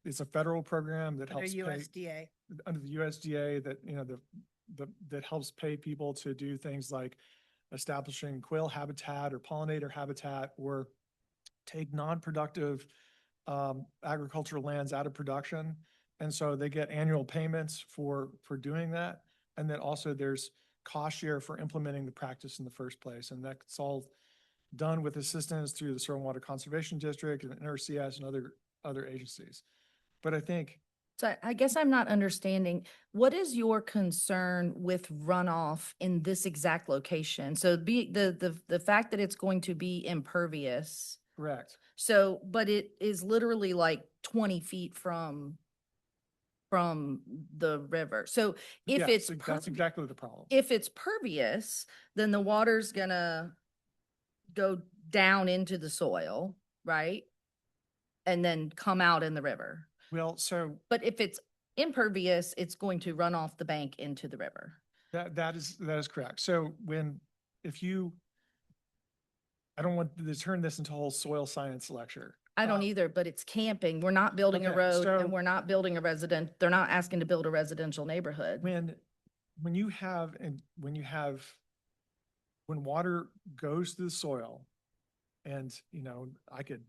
it's a federal program that Under helps pay USDA. under the USDA that, that helps pay people to do things like establishing quail habitat or pollinator habitat, or take non-productive agricultural lands out of production. And so they get annual payments for doing that. And then also there's cost share for implementing the practice in the first place. And that's all done with assistance through the Soil and Water Conservation District and NRCS and other agencies. But I think, So I guess I'm not understanding, what is your concern with runoff in this exact location? So the fact that it's going to be impervious. correct. So, but it is literally like 20 feet from the river. So if Yeah, it's, so that's exactly the problem. if it's pervious, then the water's gonna go down into the soil, right? And then come out in the river. Well, so But if it's impervious, it's going to run off the bank into the river. that is correct. So I don't want to turn this into a whole soil science lecture. I don't either, but it's camping. We're not building a Okay, road so- and we're not building they're not asking to build a residential neighborhood. When water goes through the soil, and, I could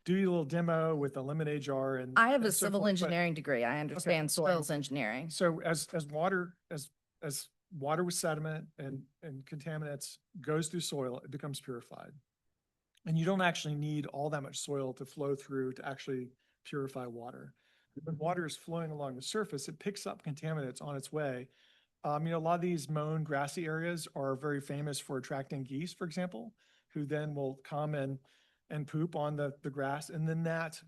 do you a little demo with a lemonade jar and. I have a and so civil forth, but- engineering degree. I understand so- soils engineering. So as water with sediment and contaminants goes through soil, it becomes purified. And you don't actually need all that much soil to flow through to actually purify water. When water is flowing along the surface, it picks up contaminants on its way. A lot of these mown grassy areas are very famous for attracting geese, for example, who then will come and poop on the grass. And then that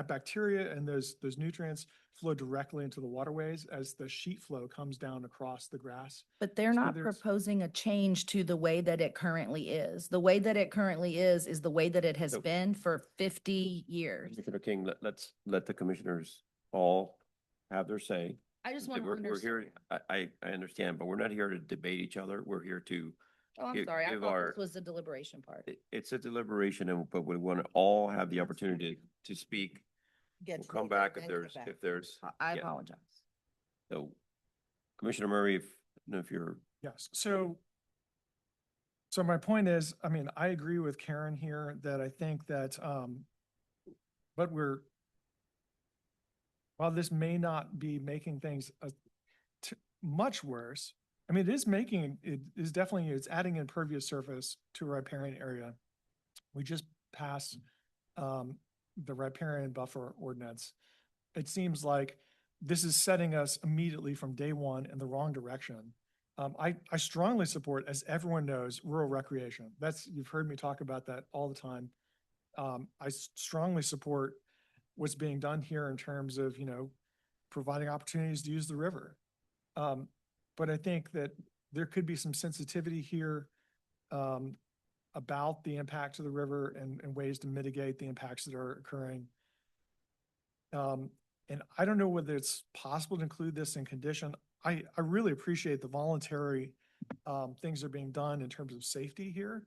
bacteria and those nutrients flow directly into the waterways as the sheet flow comes down across the grass. But they're So not there's- proposing a change to the way that it currently is. The way that it currently is the way that it has So- been for 50 years. Commissioner King, let's let the commissioners all have their say. I just want to We're understand. here, I understand, but we're not here to debate each other. We're here to, Oh, I'm give- sorry. I give thought our- this was the deliberation part. it's a deliberation, but we want to all have the opportunity to speak. Get We'll to come it, back then if come there's, back. if there's, I yeah. apologize. So Commissioner Murray, if you're, Yes, so my point is, I agree with Karen here that I think that, but while this may not be making things much worse, it is definitely, it's adding impervious surface to a riparian area. We just passed the riparian buffer ordinance. It seems like this is setting us immediately from day one in the wrong direction. I strongly support, as everyone knows, rural recreation. You've heard me talk about that all the time. I strongly support what's being done here in terms of, providing opportunities to use the river. But I think that there could be some sensitivity here about the impact of the river and ways to mitigate the impacts that are occurring. And I don't know whether it's possible to include this in condition. I really appreciate the voluntary things that are being done in terms of safety here.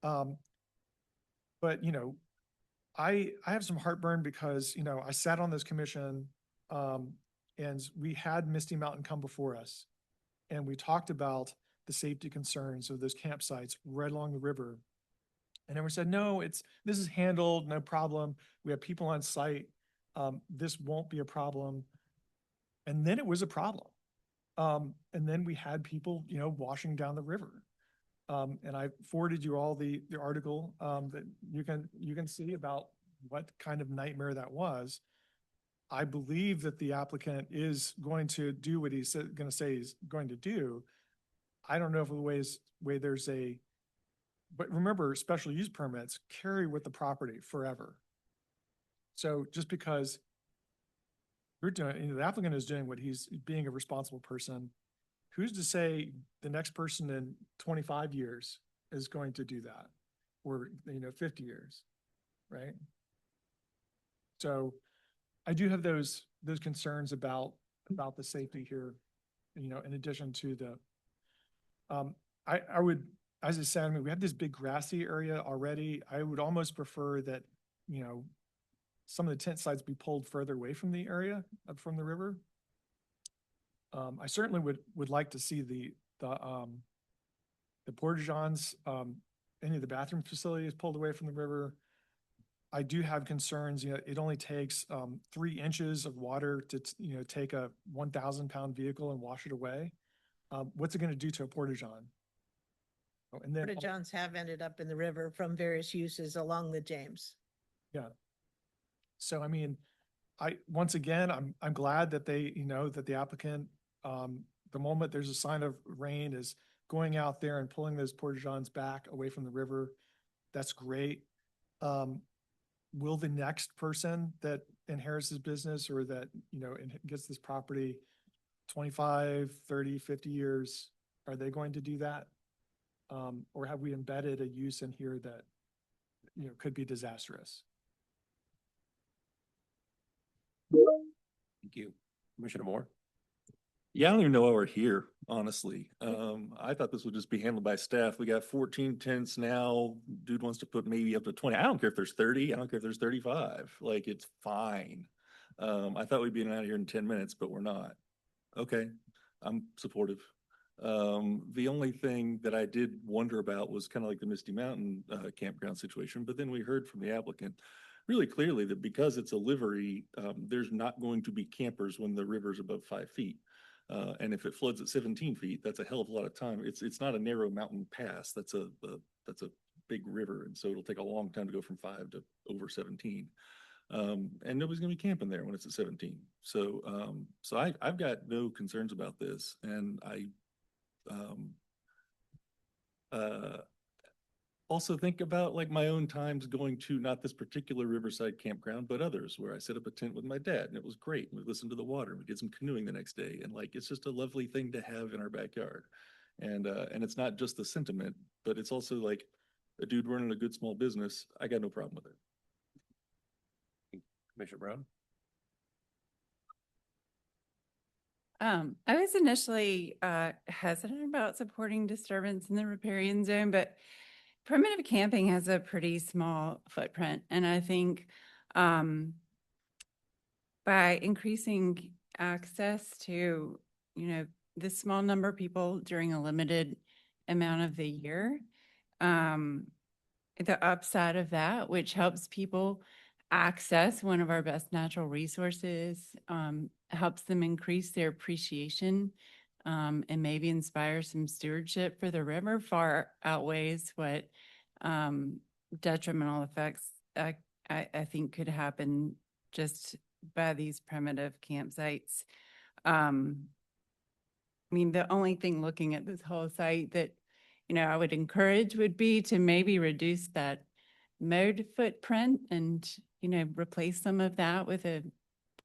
But, I have some heartburn because, I sat on this commission and we had Misty Mountain come before us. And we talked about the safety concerns of those campsites right along the river. And then we said, no, this is handled, no problem. We have people on site. This won't be a problem. And then it was a problem. And then we had people, washing down the river. And I forwarded you all the article that you can see about what kind of nightmare that was. I believe that the applicant is going to do what he's going to say he's going to do. I don't know if the way there's but remember, special use permits carry with the property forever. So just because you're doing, the applicant is doing what he's being a responsible person, who's to say the next person in 25 years is going to do that, or 50 years, right? So I do have those concerns about the safety here, in addition to the I would, as I said, I mean, we have this big grassy area already. I would almost prefer that, some of the tent sites be pulled further away from the area, from the river. I certainly would like to see the porta-johns, any of the bathroom facilities pulled away from the river. I do have concerns, it only takes 3 inches of water to, take a 1,000-pound vehicle and wash it away. What's it going to do to a porta-john? Oh, and then, Porta-johns have ended up in the river from various uses along the James. yeah. So, I mean, once again, I'm glad that that the applicant, the moment there's a sign of rain, is going out there and pulling those porta-johns back away from the river. That's great. Will the next person that inherits this business or that, gets this property 25, 30, 50 years, are they going to do that? Or have we embedded a use in here that, could be disastrous? Thank you. Commissioner Moore? Yeah, I don't even know why we're here, honestly. I thought this would just be handled by staff. We got 14 tents now. Dude wants to put maybe up to 20. I don't care if there's 30. I don't care if there's 35. Like, it's fine. I thought we'd be out of here in 10 minutes, but we're not. Okay, I'm supportive. The only thing that I did wonder about was kind of like the Misty Mountain campground situation, but then we heard from the applicant really clearly that because it's a livery, there's not going to be campers when the river's above 5 feet. And if it floods at 17 feet, that's a hell of a lot of time. It's not a narrow mountain pass. That's a big river, and so it'll take a long time to go from 5 to over 17. And nobody's gonna be camping there when it's at 17. So I've got no concerns about this, and I also think about like my own times going to not this particular riverside campground, but others where I set up a tent with my dad and it was great. We listened to the water and we did some canoeing the next day. And like, it's just a lovely thing to have in our backyard. And it's not just the sentiment, but it's also like a dude running a good small business. I got no problem with it. Commissioner Brown? I was initially hesitant about supporting disturbance in the riparian zone, but primitive camping has a pretty small footprint. And I think by increasing access to, this small number of people during a limited amount of the year, the upside of that, which helps people access one of our best natural resources, helps them increase their appreciation, and maybe inspire some stewardship for the river, far outweighs what detrimental effects I think could happen just by these primitive campsites. I mean, the only thing looking at this whole site that, I would encourage would be to maybe reduce that mode footprint and, replace some of that with a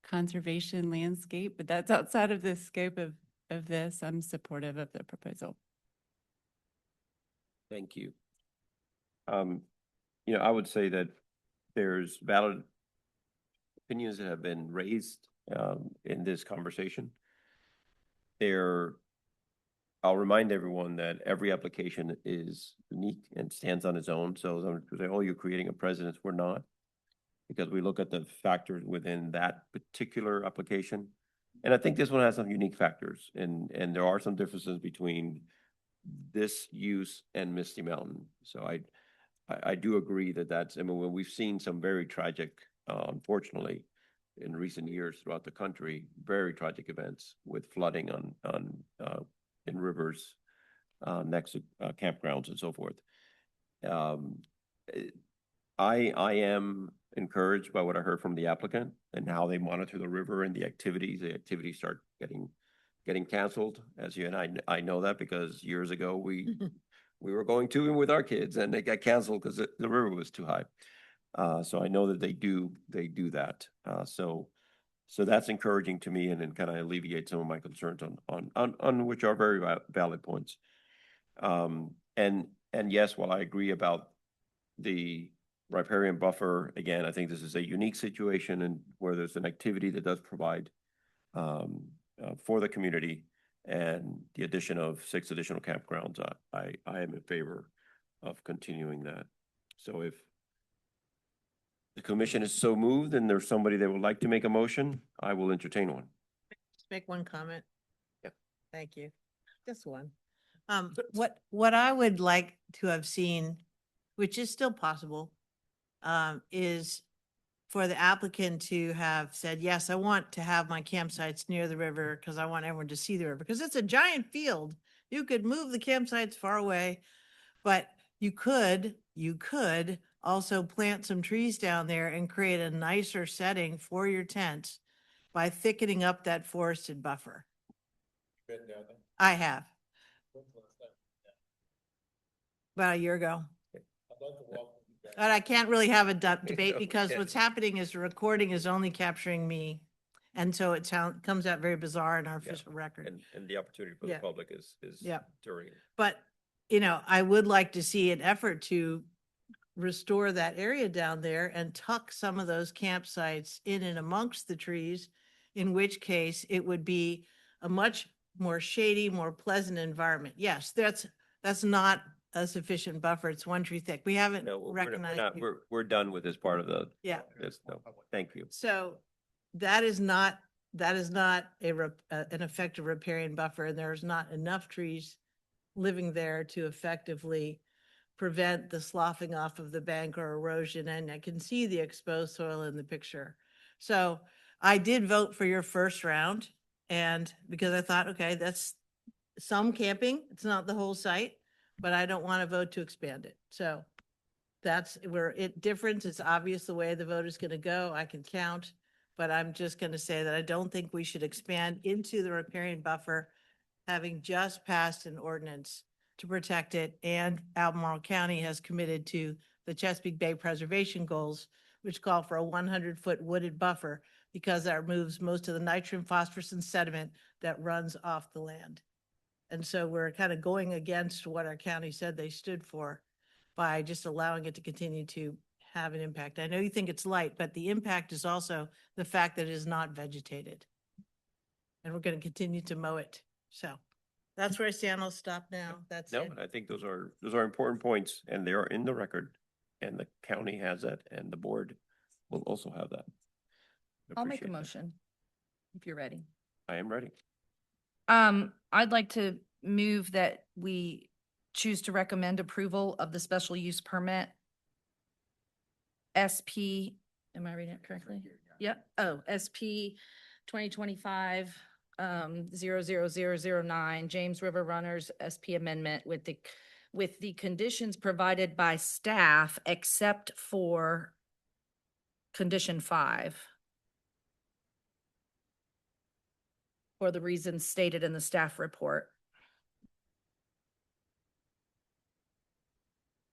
conservation landscape, but that's outside of the scope of this. I'm supportive of the proposal. Thank you. I would say that there's valid opinions that have been raised in this conversation. I'll remind everyone that every application is unique and stands on its own. So some people say, oh, you're creating a precedent. We're not. Because we look at the factors within that particular application. And I think this one has some unique factors, and there are some differences between this use and Misty Mountain. So I do agree that when we've seen some very tragic, unfortunately, in recent years throughout the country, very tragic events with flooding in rivers next to campgrounds and so forth. I am encouraged by what I heard from the applicant and how they monitor the river and the activities. The activities start getting canceled, as you and I know that because years ago we were going tubing with our kids and they got canceled because the river was too high. So I know that they do that. So that's encouraging to me and then kind of alleviate some of my concerns on which are very valid points. And yes, while I agree about the riparian buffer, again, I think this is a unique situation and where there's an activity that does provide for the community, and the addition of 6 additional campgrounds, I am in favor of continuing that. So if the commission is so moved and there's somebody that would like to make a motion, I will entertain one. Just make one comment. Yep. Thank you. Just one. What I would like to have seen, which is still possible, is for the applicant to have said, yes, I want to have my campsites near the river because I want everyone to see the river, because it's a giant field. You could move the campsites far away, but you could also plant some trees down there and create a nicer setting for your tents by thickening up that forested buffer. I have. About a year ago. But I can't really have a debate because what's happening is the recording is only capturing me. And so it comes out very bizarre in our official record. And the opportunity for the Yeah. public is Yeah. during. But, I would like to see an effort to restore that area down there and tuck some of those campsites in and amongst the trees, in which case it would be a much more shady, more pleasant environment. Yes, that's not a sufficient buffer. It's 1 tree thick. We haven't No, we're recognized. not, we're done with this part of the. Yeah. No, thank you. So that is not an effective riparian buffer, and there's not enough trees living there to effectively prevent the sloughing off of the bank or erosion. And I can see the exposed soil in the picture. So I did vote for your first round, and because I thought, okay, that's some camping. It's not the whole site, but I don't want to vote to expand it. So that's where it difference. It's obvious the way the vote is going to go. I can count, but I'm just going to say that I don't think we should expand into the riparian buffer, having just passed an ordinance to protect it. And Albemarle County has committed to the Chesapeake Bay preservation goals, which call for a 100-foot wooded buffer, because that removes most of the nitrogen, phosphorus, and sediment that runs off the land. And so we're kind of going against what our county said they stood for by just allowing it to continue to have an impact. I know you think it's light, but the impact is also the fact that it is not vegetated. And we're going to continue to mow it. So that's where I stand. I'll stop now. That's No, it. I think those are important points, and they are in the record, and the county has that, and the board will also have that. I'll make a Appreciate that. motion if you're ready. I am ready. I'd like to move that we choose to recommend approval of the special use permit SP, am I reading it correctly? Yep. Oh, SP 2025 00009 James River Runners SP amendment with the conditions provided by staff except for condition 5. For the reasons stated in the staff report.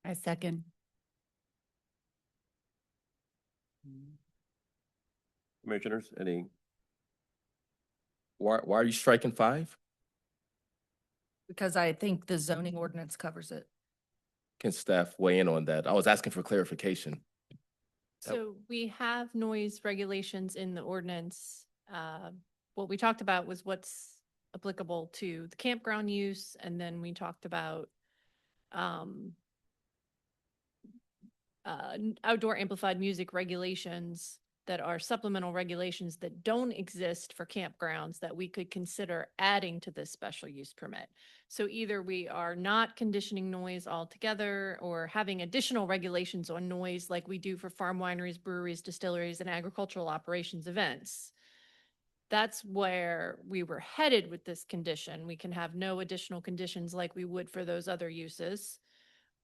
I second. Commissioners, any? Why are you striking 5? Because I think the zoning ordinance covers it. Can staff weigh in on that? I was asking for clarification. So we have noise regulations in the ordinance. What we talked about was what's applicable to the campground use, and then we talked about outdoor amplified music regulations that are supplemental regulations that don't exist for campgrounds that we could consider adding to this special use permit. So either we are not conditioning noise altogether or having additional regulations on noise like we do for farm wineries, breweries, distilleries, and agricultural operations events. That's where we were headed with this condition. We can have no additional conditions like we would for those other uses.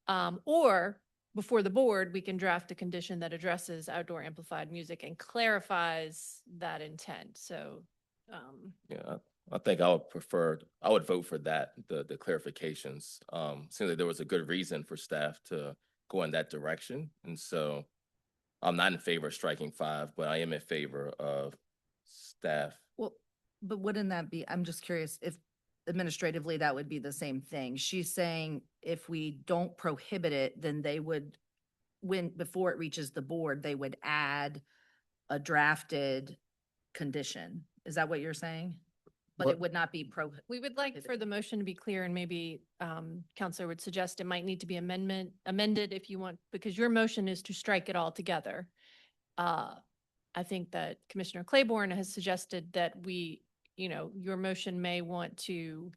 Or before the board, we can draft a condition that addresses outdoor amplified music and clarifies that intent. So, Yeah, I think I would vote for that, the clarifications. Seems like there was a good reason for staff to go in that direction. And so I'm not in favor of striking 5, but I am in favor of staff. Well, but wouldn't that be, I'm just curious if administratively that would be the same thing. She's saying if we don't prohibit it, then they would, before it reaches the board, they would add a drafted condition. Is that what you're saying? But it would not be we would like for the motion to be clear, and maybe Counselor would suggest it might need to be amended if you want, because your motion is to strike it all together. I think that Commissioner Claiborne has suggested that your motion may want to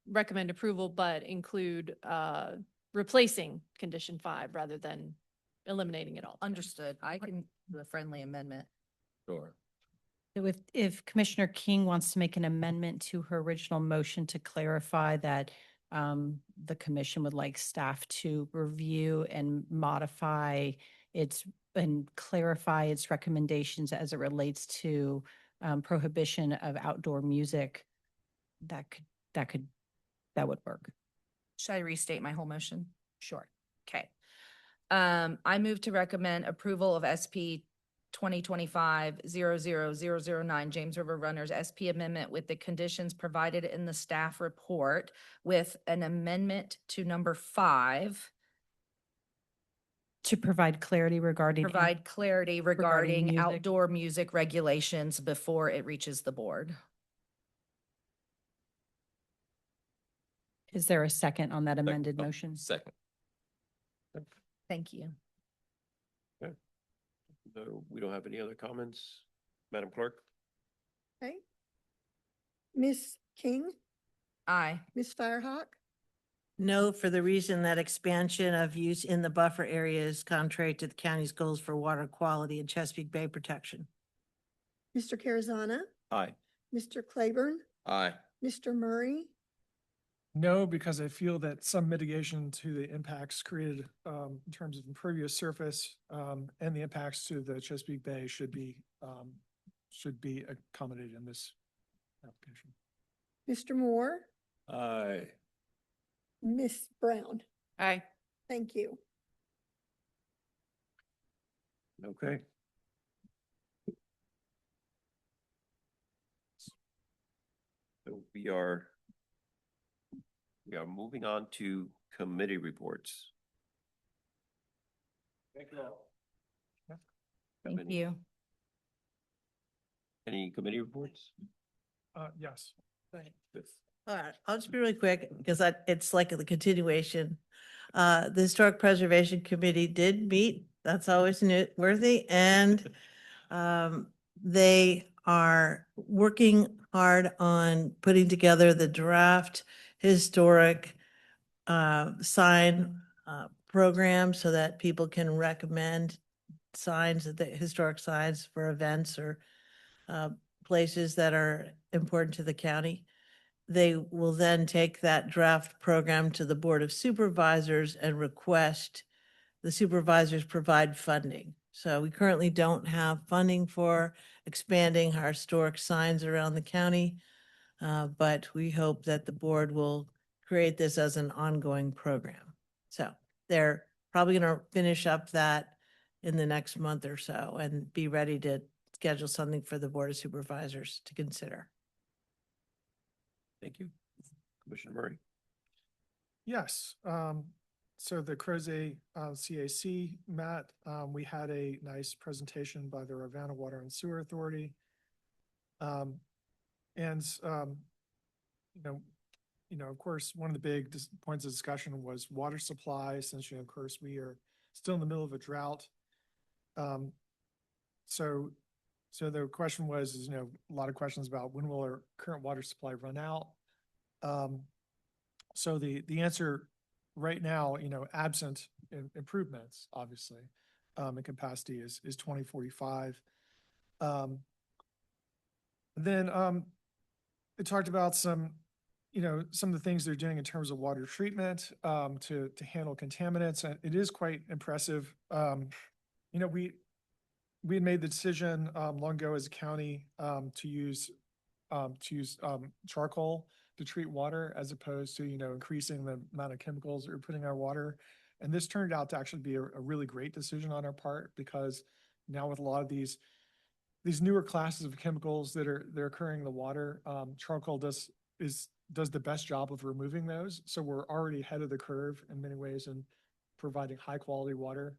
recommend approval, but include replacing condition 5 rather than eliminating it all. Understood. I can do a friendly amendment. Sure. So if Commissioner King wants to make an amendment to her original motion to clarify that the commission would like staff to review and modify and clarify its recommendations as it relates to prohibition of outdoor music, that would work. Should I restate my whole motion? Sure. Okay. I move to recommend approval of SP 2025-00009 James River Runners SP amendment with the conditions provided in the staff report with an amendment to number 5. To provide clarity regarding. Provide clarity regarding music. outdoor music regulations before it reaches the board. Is there a second on that amended motion? Second. Thank you. No, we don't have any other comments. Madam Clerk? Okay. Ms. King, Aye. Ms. Firehawk, No, for the reason that expansion of use in the buffer area is contrary to the county's goals for water quality and Chesapeake Bay protection. Mr. Carazana, Aye. Mr. Claiborne, Aye. Mr. Murray, No, because I feel that some mitigation to the impacts created in terms of impervious surface and the impacts to the Chesapeake Bay should be accommodated in this application. Mr. Moore, Aye. Ms. Brown. Aye. Thank you. Okay. So we are moving on to committee reports. Thank you all. Thank you. Any committee reports? Yes. Go ahead. All right, I'll just be really quick because it's like the continuation. The Historic Preservation Committee did meet. That's always worthy. And they are working hard on putting together the draft historic sign program so that people can recommend signs, the historic signs for events or places that are important to the county. They will then take that draft program to the Board of Supervisors and request the supervisors provide funding. So we currently don't have funding for expanding our historic signs around the county, but we hope that the board will create this as an ongoing program. So they're probably going to finish up that in the next month or so and be ready to schedule something for the Board of Supervisors to consider. Thank you. Commissioner Murray. Yes, so the Crozet CAC met, we had a nice presentation by the Ravenna Water and Sewer Authority. And, of course, one of the big points of discussion was water supply, since, of course, we are still in the middle of a drought. So the question was, a lot of questions about when will our current water supply run out? So the answer right now, absent improvements, obviously, in capacity is 2045. Then it talked about some of the things they're doing in terms of water treatment to handle contaminants. And it is quite impressive. We had made the decision long ago as a county to use charcoal to treat water, as opposed to increasing the amount of chemicals that we're putting in our water. And this turned out to actually be a really great decision on our part, because now with a lot of these newer classes of chemicals they're occurring in the water, charcoal does the best job of removing those. So we're already ahead of the curve in many ways in providing high quality water.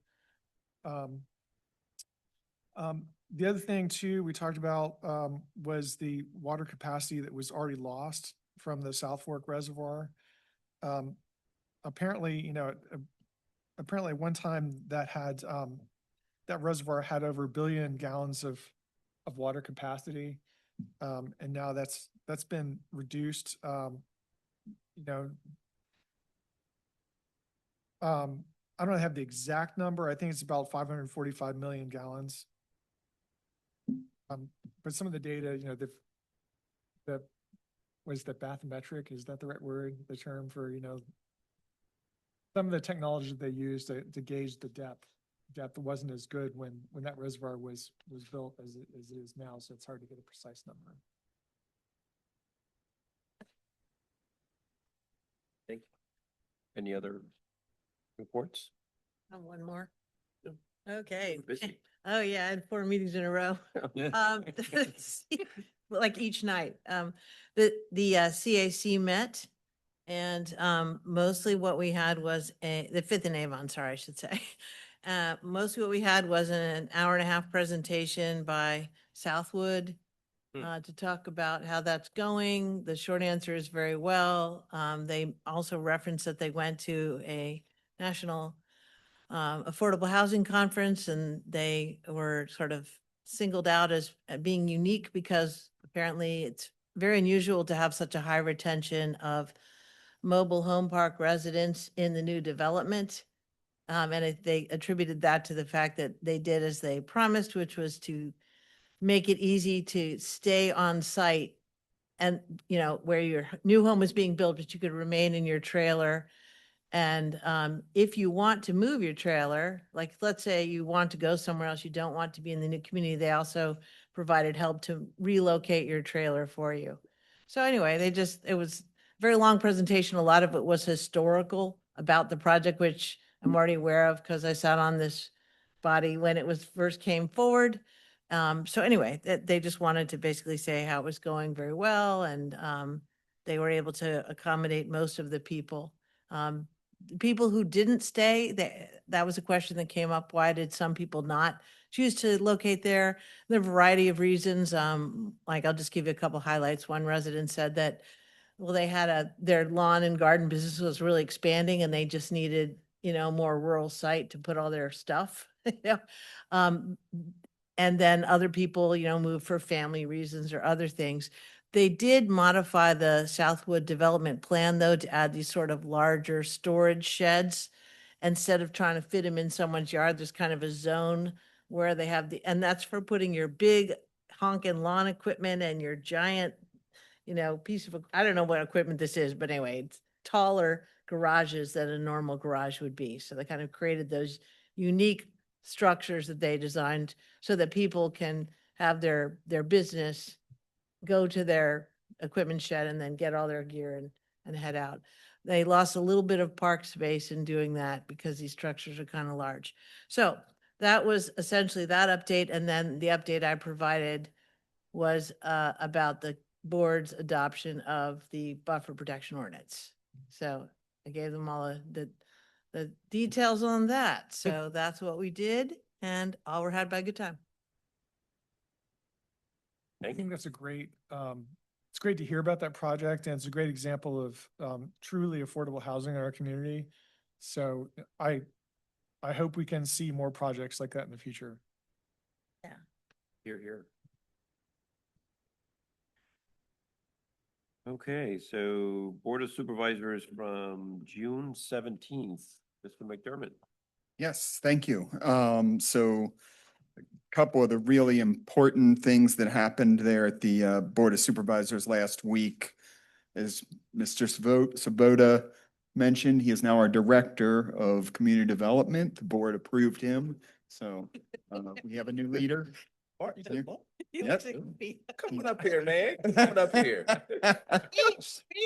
The other thing too we talked about was the water capacity that was already lost from the South Fork Reservoir. Apparently, apparently one time that had that reservoir had over 1 billion gallons of water capacity, and now that's been reduced. I don't have the exact number. I think it's about 545 million gallons. But some of the data, the was the bathymetric, is that the right word, the term for, some of the technology that they used to gauge the depth wasn't as good when that reservoir was built as it is now. So it's hard to get a precise number. Thank you. Any other reports? One more. Okay. Busy. Oh, yeah, I had 4 meetings in a row. Like each night. The CAC met, and mostly what we had was the Fifth and Avon, sorry, I should say. Mostly what we had was an hour-and-a-half presentation by Southwood to talk about how that's going. The short answer is very well. They also referenced that they went to a national affordable housing conference, and they were sort of singled out as being unique because apparently it's very unusual to have such a high retention of mobile home park residents in the new development. And they attributed that to the fact that they did as they promised, which was to make it easy to stay on site and, where your new home was being built, but you could remain in your trailer. And if you want to move your trailer, like let's say you want to go somewhere else, you don't want to be in the new community, they also provided help to relocate your trailer for you. So anyway, it was a very long presentation. A lot of it was historical about the project, which I'm already aware of because I sat on this body when it was first came forward. So anyway, they just wanted to basically say how it was going very well, and they were able to accommodate most of the people. People who didn't stay, that was a question that came up. Why did some people not choose to locate there? There are a variety of reasons. Like I'll just give you a couple highlights. One resident said that, well, they had their lawn and garden business was really expanding and they just needed, more rural site to put all their stuff. And then other people, moved for family reasons or other things. They did modify the Southwood development plan, though, to add these sort of larger storage sheds. Instead of trying to fit them in someone's yard, there's kind of a zone where they have and that's for putting your big honking lawn equipment and your giant, piece of, I don't know what equipment this is, but anyway, it's taller garages than a normal garage would be. So they kind of created those unique structures that they designed so that people can have their business, go to their equipment shed and then get all their gear and head out. They lost a little bit of park space in doing that because these structures are kind of large. So that was essentially that update. And then the update I provided was about the board's adoption of the buffer protection ordinance. So I gave them all the details on that. So that's what we did, and all were had by a good time. I think that's a great, it's great to hear about that project, and it's a great example of truly affordable housing in our community. So I hope we can see more projects like that in the future. Here, here. Okay, so Board of Supervisors from June 17th, Mr. McDermott. Yes, thank you. So a couple of the really important things that happened there at the Board of Supervisors last week, as Mr. Sabota mentioned, he is now our Director of Community Development. The board approved him. So we have a new leader. Here. Yes. Coming up here, man. Coming up here.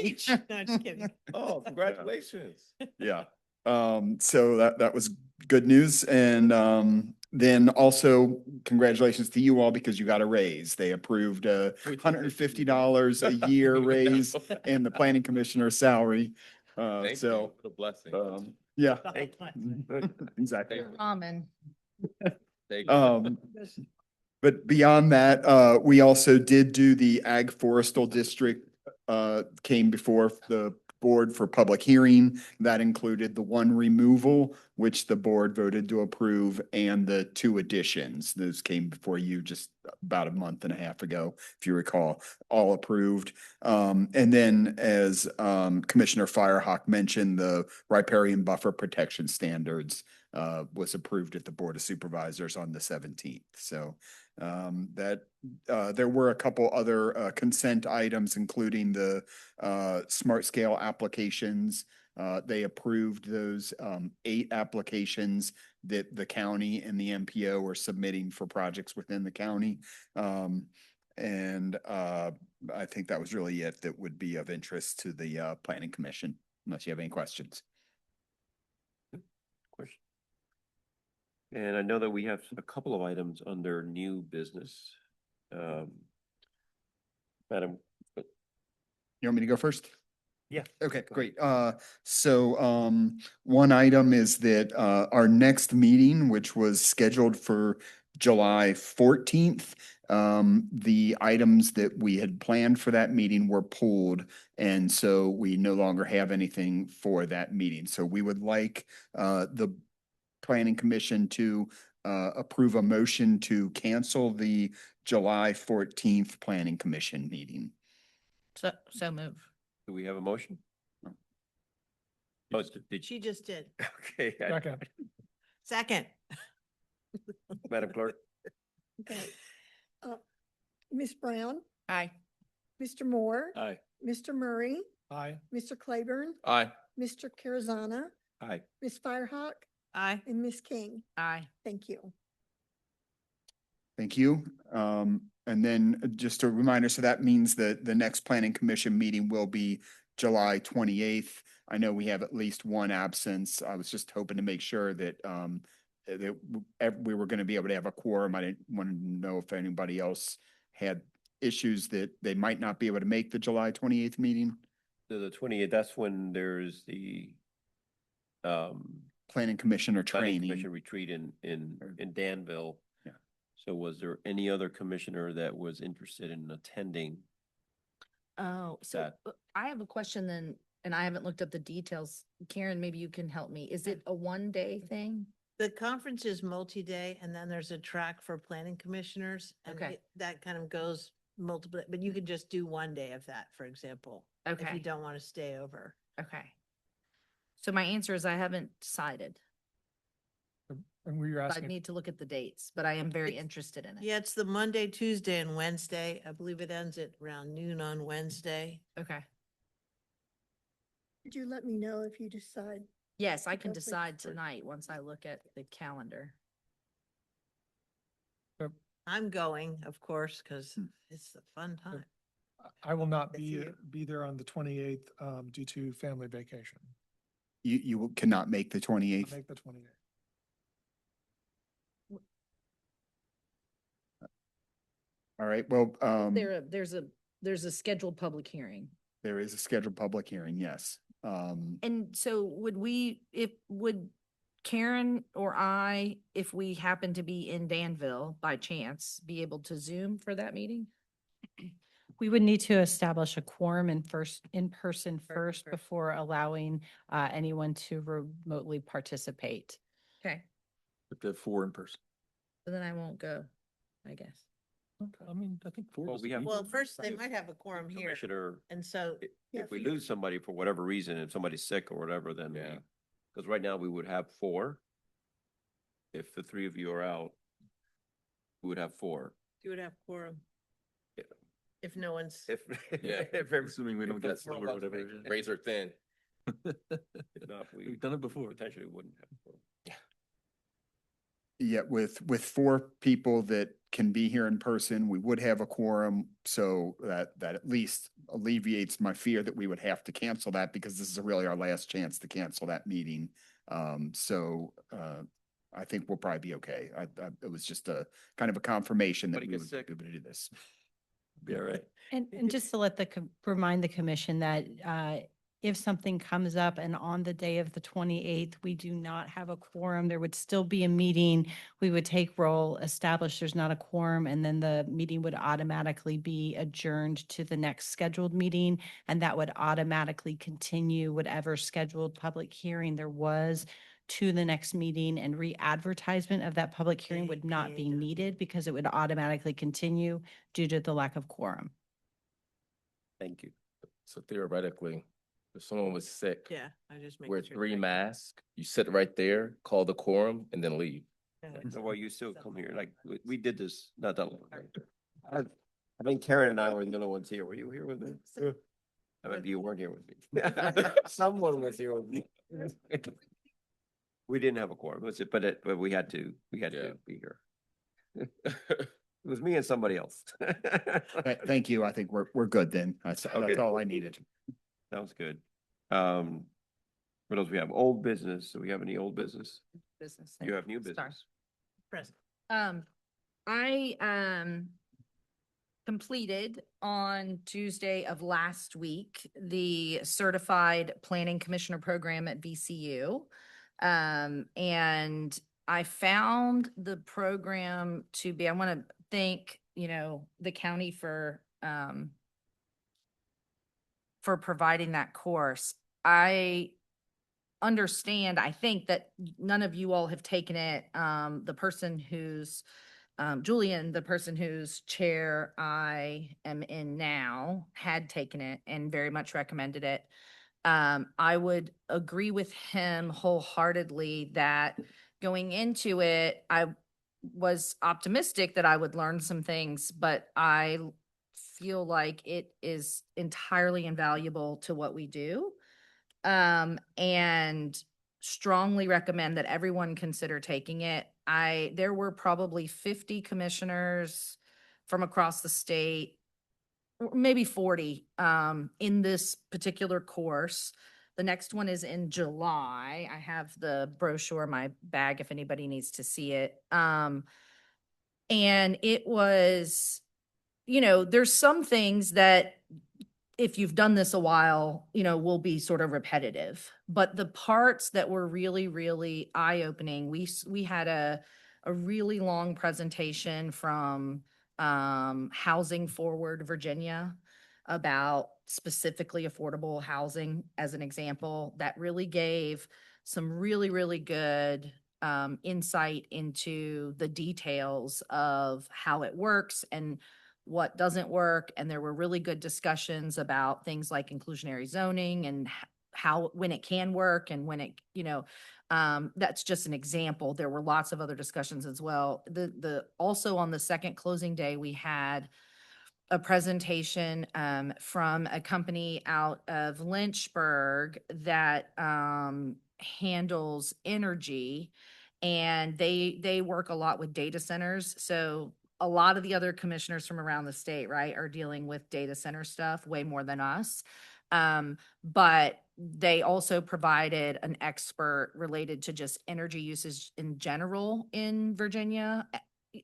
Each. No, just kidding. Oh, congratulations. Yeah. So that was good news. And then also congratulations to you all because you got a raise. They approved a $150 a year raise in the planning commissioner's salary. Thank So, you. What a blessing. yeah, Thank you. exactly. Common. Thank you. But beyond that, we also did do the Ag Forestal District, came before the board for public hearing. That included the one removal, which the board voted to approve, and the two additions. Those came before you just about a month and a half ago, if you recall, all approved. And then as Commissioner Firehawk mentioned, the riparian buffer protection standards was approved at the Board of Supervisors on the 17th. So there were a couple other consent items, including the smart scale applications. They approved those 8 applications that the county and the MPO are submitting for projects within the county. And I think that was really it that would be of interest to the Planning Commission, unless you have any questions. Question. And I know that we have a couple of items under new business. Madam. You want me to go first? Yeah. Okay, Go great. So one item is that our next meeting, which was scheduled for July 14th, the items that we had planned for that meeting were pulled. And so we no longer have anything for that meeting. So we would like the Planning Commission to approve a motion to cancel the July 14th Planning Commission meeting. So move. Do we have a motion? Oh, did She just did. Okay. Second. Second. Madam Clerk. Okay. Ms. Brown, Aye. Mr. Moore, Aye. Mr. Murray, Aye. Mr. Claiborne, Aye. Mr. Carazana, Aye. Ms. Firehawk, Aye. and Ms. King. Aye. Thank you. Thank you. And then just a reminder, so that means that the next Planning Commission meeting will be July 28th. I know we have at least one absence. I was just hoping to make sure that we were going to be able to have a quorum. I didn't want to know if anybody else had issues that they might not be able to make the July 28th meeting. So the 28th, that's when there's the Planning Commissioner Planning training. Commission retreat in Danville. Yeah. So was there any other commissioner that was interested in attending? Oh, so That- I have a question then, and I haven't looked up the details. Karen, maybe you can help me. Is it a one-day thing? The conference is multi-day, and then there's a track for planning commissioners. And Okay. that kind of goes multiple, but you could just do one day of that, for example. If Okay. you don't want to stay over. Okay. So my answer is I haven't decided. And we were I asking, need to look at the dates, but I am very It's- interested in it. Yeah, it's the Monday, Tuesday, and Wednesday. I believe it ends at around noon on Wednesday. Okay. Could you let me know if you decide? Yes, I can Go for- decide tonight once I look at the calendar. I'm going, of course, because it's a fun time. I will not That's be you. be there on the 28th due to family vacation. You cannot make the I'll 28th. make the 28th. All right, well, There's a scheduled public hearing. there is a scheduled public hearing, yes. And so would Karen or I, if we happen to be in Danville by chance, be able to Zoom for that meeting? We would need to establish a quorum in person first first. before allowing anyone to remotely participate. Okay, But the 4 in person. so then I won't go, I guess. I mean, I think 4 Well, is. we have- Well, first, they might have a quorum here, Commissioner, and so, if we lose somebody for whatever reason, if somebody's sick or whatever, then Yeah. because right now we would have 4. If the 3 of you are out, we would have 4. you would have quorum. Yeah. If no one's. If, Yeah. if, Assuming we don't get that's snow or four of us whatever. make it. Razor thin. If not, We've done it before. potentially wouldn't have. a quorum. Yeah, with 4 people that can be here in person, we would have a quorum. So that at least alleviates my fear that we would have to cancel that because this is really our last chance to cancel that meeting. I think we'll probably be okay. It was just a kind of a confirmation that Somebody we gets would sick. be able to do this. Be all right. And just to let remind the commission that if something comes up and on the day of the 28th, we do not have a quorum, there would still be a meeting. We would take roll, establish there's not a quorum, and then the meeting would automatically be adjourned to the next scheduled meeting. And that would automatically continue whatever scheduled public hearing there was to the next meeting, and re-advertisement of that public hearing would not be needed because it would automatically continue due to the lack of quorum. Thank you. So theoretically, if someone was sick, Yeah, I just make. wear 3 masks, you sit right there, call the quorum, and then leave. So while you still come here, like, we did this not that long ago. I think Karen and I were the only ones here. Were you here with me? I mean, you weren't here with me. Someone was here with me. We didn't have a quorum, but we had to Yeah. be here. It was me and somebody else. Thank you. I think we're good then. That's Okay. all I needed. Sounds good. What else we have? Old business. Do we have any old business? Business. You have new Sorry. business. Present. I completed on Tuesday of last week the Certified Planning Commissioner Program at VCU. And I found the program to be, I want to thank, the county for providing that course. I understand, I think that none of you all have taken it. The person who's Julian, the person whose chair I am in now, had taken it and very much recommended it. I would agree with him wholeheartedly that going into it, I was optimistic that I would learn some things, but I feel like it is entirely invaluable to what we do. And strongly recommend that everyone consider taking it. There were probably 50 commissioners from across the state, or maybe 40, in this particular course. The next one is in July. I have the brochure in my bag if anybody needs to see it. And it was, there's some things that if you've done this a while, will be sort of repetitive. But the parts that were really, really eye-opening, we had a really long presentation from Housing Forward Virginia about specifically affordable housing as an example that really gave some really, really good insight into the details of how it works and what doesn't work. And there were really good discussions about things like inclusionary zoning and when it can work and when it, that's just an example. There were lots of other discussions as well. Also on the second closing day, we had a presentation from a company out of Lynchburg that handles energy, and they work a lot with data centers. So a lot of the other commissioners from around the state, right, are dealing with data center stuff way more than us. But they also provided an expert related to just energy usage in general in Virginia,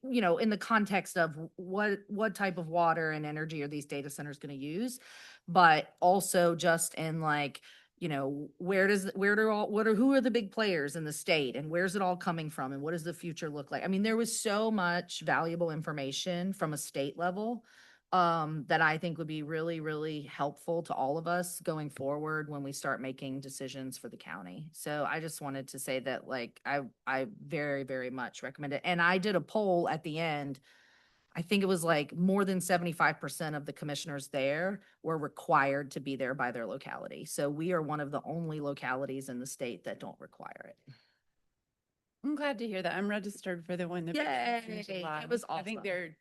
in the context of what type of water and energy are these data centers going to use, but also just in like, who are the big players in the state and where's it all coming from and what does the future look like? I mean, there was so much valuable information from a state level that I think would be really, really helpful to all of us going forward when we start making decisions for the county. So I just wanted to say that like, I very, very much recommend it. And I did a poll at the end. I think it was like more than 75% of the commissioners there were required to be there by their locality. So we are one of the only localities in the state that don't require it. I'm glad to hear that. I'm registered for the one that begins in Yay, July. it was I think awesome. there are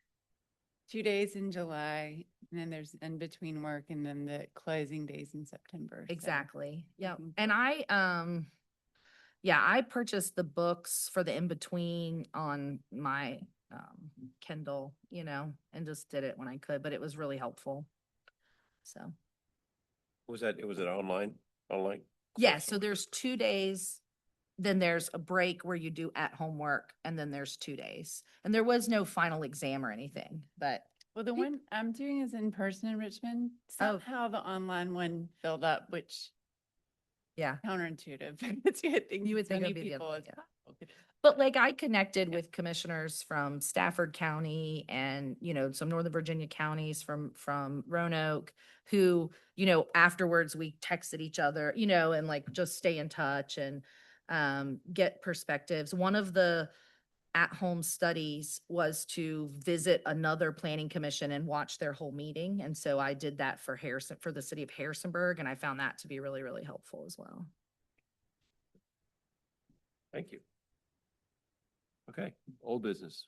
2 days in July, and then there's in between work, and then the closing days in September. So Exactly. Yeah. looking And I purchased the books for the in-between on my Kindle, and just did it when I could, but it was really helpful. So, Was it online? Online? yeah, course so or- there's 2 days, then there's a break where you do at-home work, and then there's 2 days. And there was no final exam or anything, but well, the one I'm doing is in person in Richmond. Oh. Somehow the online one filled up, which yeah. counterintuitive. It's good. You would So think many it'd be the people other as way, yeah. possible. But like I connected with commissioners from Stafford County and, some Northern Virginia counties from Roanoke who, afterwards we texted each other, and like just stay in touch and get perspectives. One of the at-home studies was to visit another planning commission and watch their whole meeting. And so I did that for the city of Harrisonburg, and I found that to be really, really helpful as well. Thank you. Okay, old business.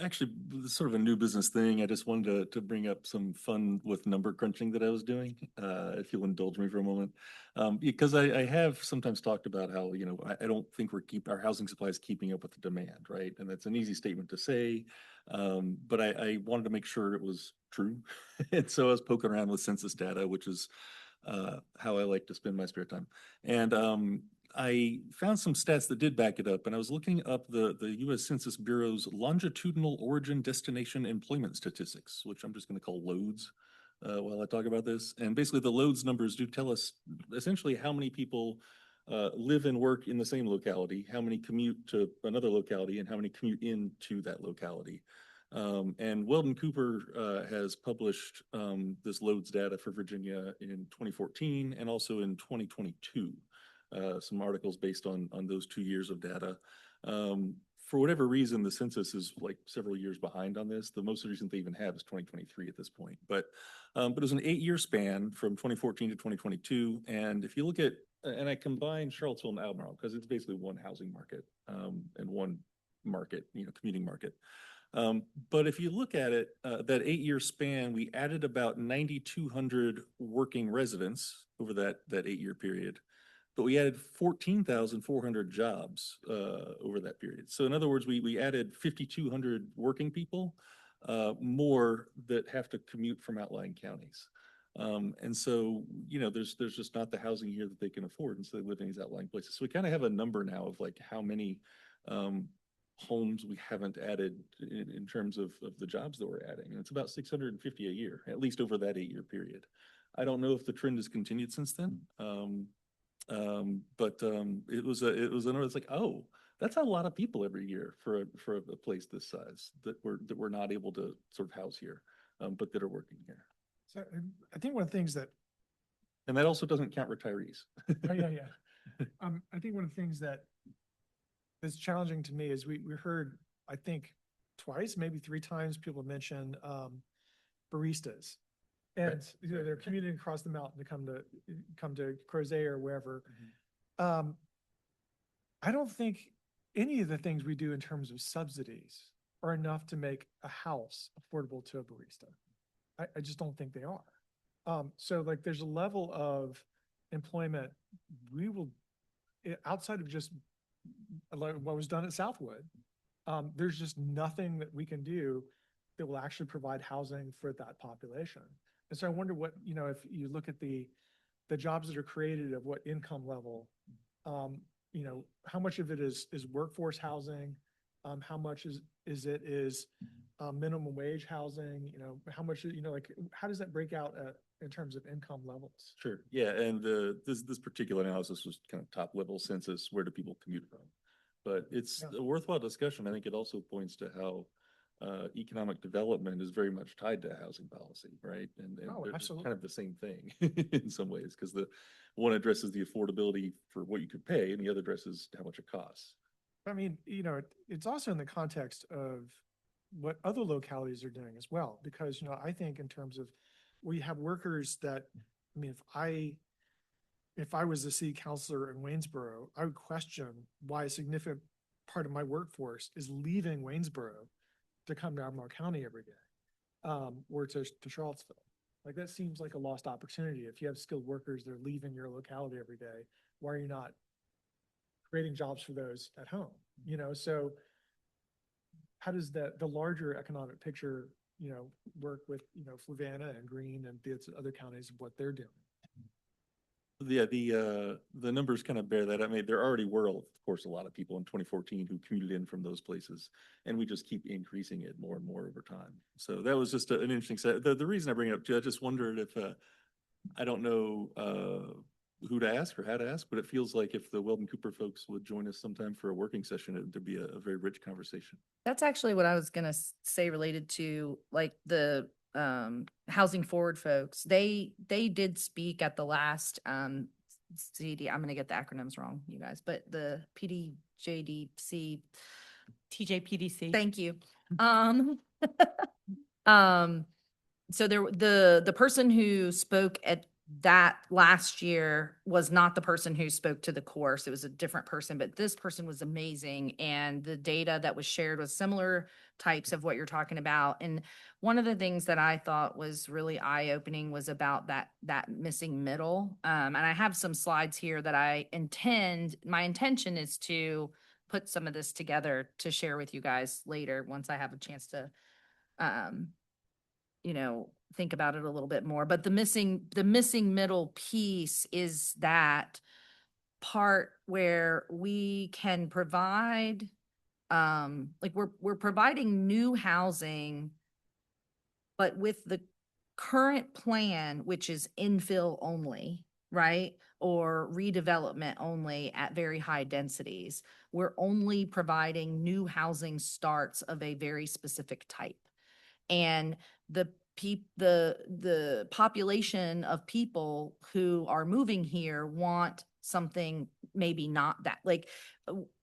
Actually, sort of a new business thing. I just wanted to bring up some fun with number crunching that I was doing, if you'll indulge me for a moment. Because I have sometimes talked about how, I don't think our housing supply is keeping up with the demand, right? And that's an easy statement to say, but I wanted to make sure it was true. And so I was poking around with census data, which is how I like to spend my spare time. And I found some stats that did back it up, and I was looking up the U.S. Census Bureau's longitudinal origin destination employment statistics, which I'm just going to call loads while I talk about this. And basically, the loads numbers do tell us essentially how many people live and work in the same locality, how many commute to another locality, and how many commute into that locality. And Weldon Cooper has published this loads data for Virginia in 2014 and also in 2022. Some articles based on those 2 years of data. For whatever reason, the census is like several years behind on this. The most recent they even have is 2023 at this point. But it was an 8-year span from 2014 to 2022. And if you look at, and I combine Charlottesville and Albemarle because it's basically one housing market and one market, commuting market. But if you look at it, that 8-year span, we added about 9,200 working residents over that 8-year period. But we added 14,400 jobs over that period. So in other words, we added 5,200 working people more that have to commute from outlying counties. And so, there's just not the housing here that they can afford. And so they live in these outlying places. So we kind of have a number now of like how many homes we haven't added in terms of the jobs that we're adding. And it's about 650 a year, at least over that 8-year period. I don't know if the trend has continued since then. But it was it's like, oh, that's a lot of people every year for a place this size that we're not able to sort of house here, but that are working here. So I think one of the things that, And that also doesn't count retirees. oh, yeah. I think one of the things that is challenging to me is we heard, I think twice, maybe 3 times people mention baristas. And they're commuting across the mountain to come to Crozet or wherever. I don't think any of the things we do in terms of subsidies are enough to make a house affordable to a barista. I just don't think they are. So like there's a level of employment we will, outside of just like what was done at Southwood, there's just nothing that we can do that will actually provide housing for that population. And so I wonder what, if you look at the jobs that are created of what income level, how much of it is workforce housing How much is minimum wage housing, how much, like, how does that break out in terms of income levels? Sure, yeah, and this particular analysis was kind of top level census, where do people commute from? But it's Yeah. a worthwhile discussion. I think it also points to how economic development is very much tied to housing policy, right? And Oh, they're absolutely. kind of the same thing in some ways, because the one addresses the affordability for what you could pay, and the other addresses how much it costs. I mean, it's also in the context of what other localities are doing as well, because, I think in terms of, we have workers that, I mean, if I was a city councilor in Waynesboro, I would question why a significant part of my workforce is leaving Waynesboro to come to Albemarle County every day, or to Charlottesville. Like, that seems like a lost opportunity. If you have skilled workers that are leaving your locality every day, why are you not creating jobs for those at home? So how does the larger economic picture, work with, Fluvanna and Greene and the other counties of what they're doing? Yeah, the numbers kind of bear that. I mean, there already were, of course, a lot of people in 2014 who commuted in from those places, and we just keep increasing it more and more over time. So that was just an interesting set. The reason I bring it up, I just wondered if, I don't know who to ask or how to ask, but it feels like if the Weldon Cooper folks would join us sometime for a working session, it'd be a very rich conversation. That's actually what I was gonna say related to like the Housing Forward folks. They did speak at the last CD, I'm gonna get the acronyms wrong, you guys, but the PDJDC. TJPDC. Thank you. Um, so the person who spoke at that last year was not the person who spoke to the course. It was a different person, but this person was amazing. And the data that was shared was similar types of what you're talking about. And one of the things that I thought was really eye-opening was about that missing middle. And I have some slides here that my intention is to put some of this together to share with you guys later once I have a chance to think about it a little bit more. But the missing middle piece is that part where we can provide, like we're providing new housing, but with the current plan, which is infill only, right? Or redevelopment only at very high densities. We're only providing new housing starts of a very specific type. And the population of people who are moving here want something maybe not that, like,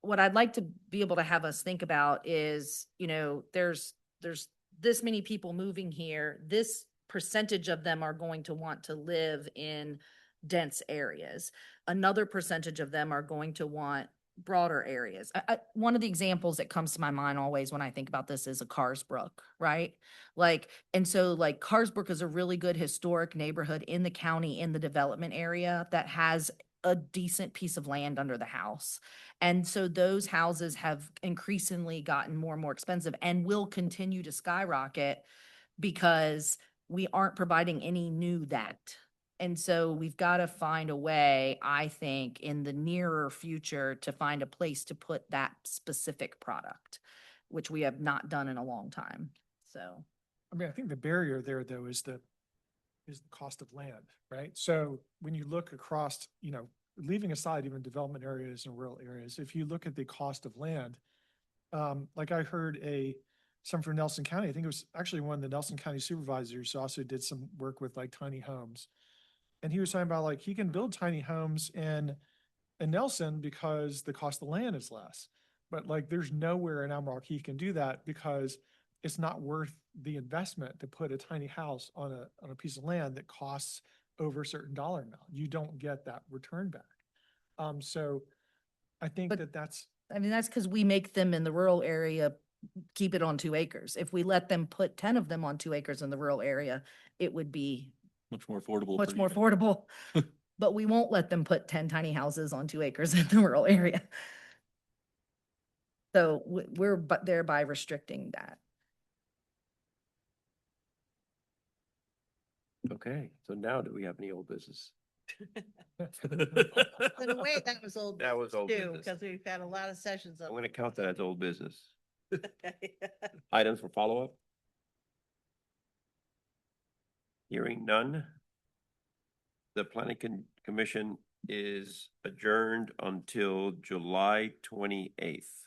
what I'd like to be able to have us think about is, there's this many people moving here, this percentage of them are going to want to live in dense areas. Another percentage of them are going to want broader areas. One of the examples that comes to my mind always when I think about this is a Carsbrook, right? And so Carsbrook is a really good historic neighborhood in the county, in the development area, that has a decent piece of land under the house. And so those houses have increasingly gotten more and more expensive and will continue to skyrocket because we aren't providing any new that. And so we've got to find a way, I think, in the nearer future to find a place to put that specific product, which we have not done in a long time. So, I mean, I think the barrier there, though, is the cost of land, right? So when you look across, leaving aside even development areas and rural areas, if you look at the cost of land, like I heard some from Nelson County, I think it was actually one of the Nelson County supervisors who also did some work with tiny homes. And he was talking about he can build tiny homes in Nelson because the cost of land is less. But there's nowhere in Albemarle he can do that because it's not worth the investment to put a tiny house on a piece of land that costs over a certain dollar amount. You don't get that return back. So I think that's. I mean, that's because we make them in the rural area keep it on 2 acres. If we let them put 10 of them on 2 acres in the rural area, it would be Much more affordable. much per more unit. affordable. But we won't let them put 10 tiny houses on 2 acres in the rural area. So we're thereby restricting that. Okay, so now do we have any old business? In a way, that was old. That was old Too, business. because we've had a lot of sessions I'm of. gonna count that as old business. Items for follow-up? Hearing none. The commission is adjourned until July 28th.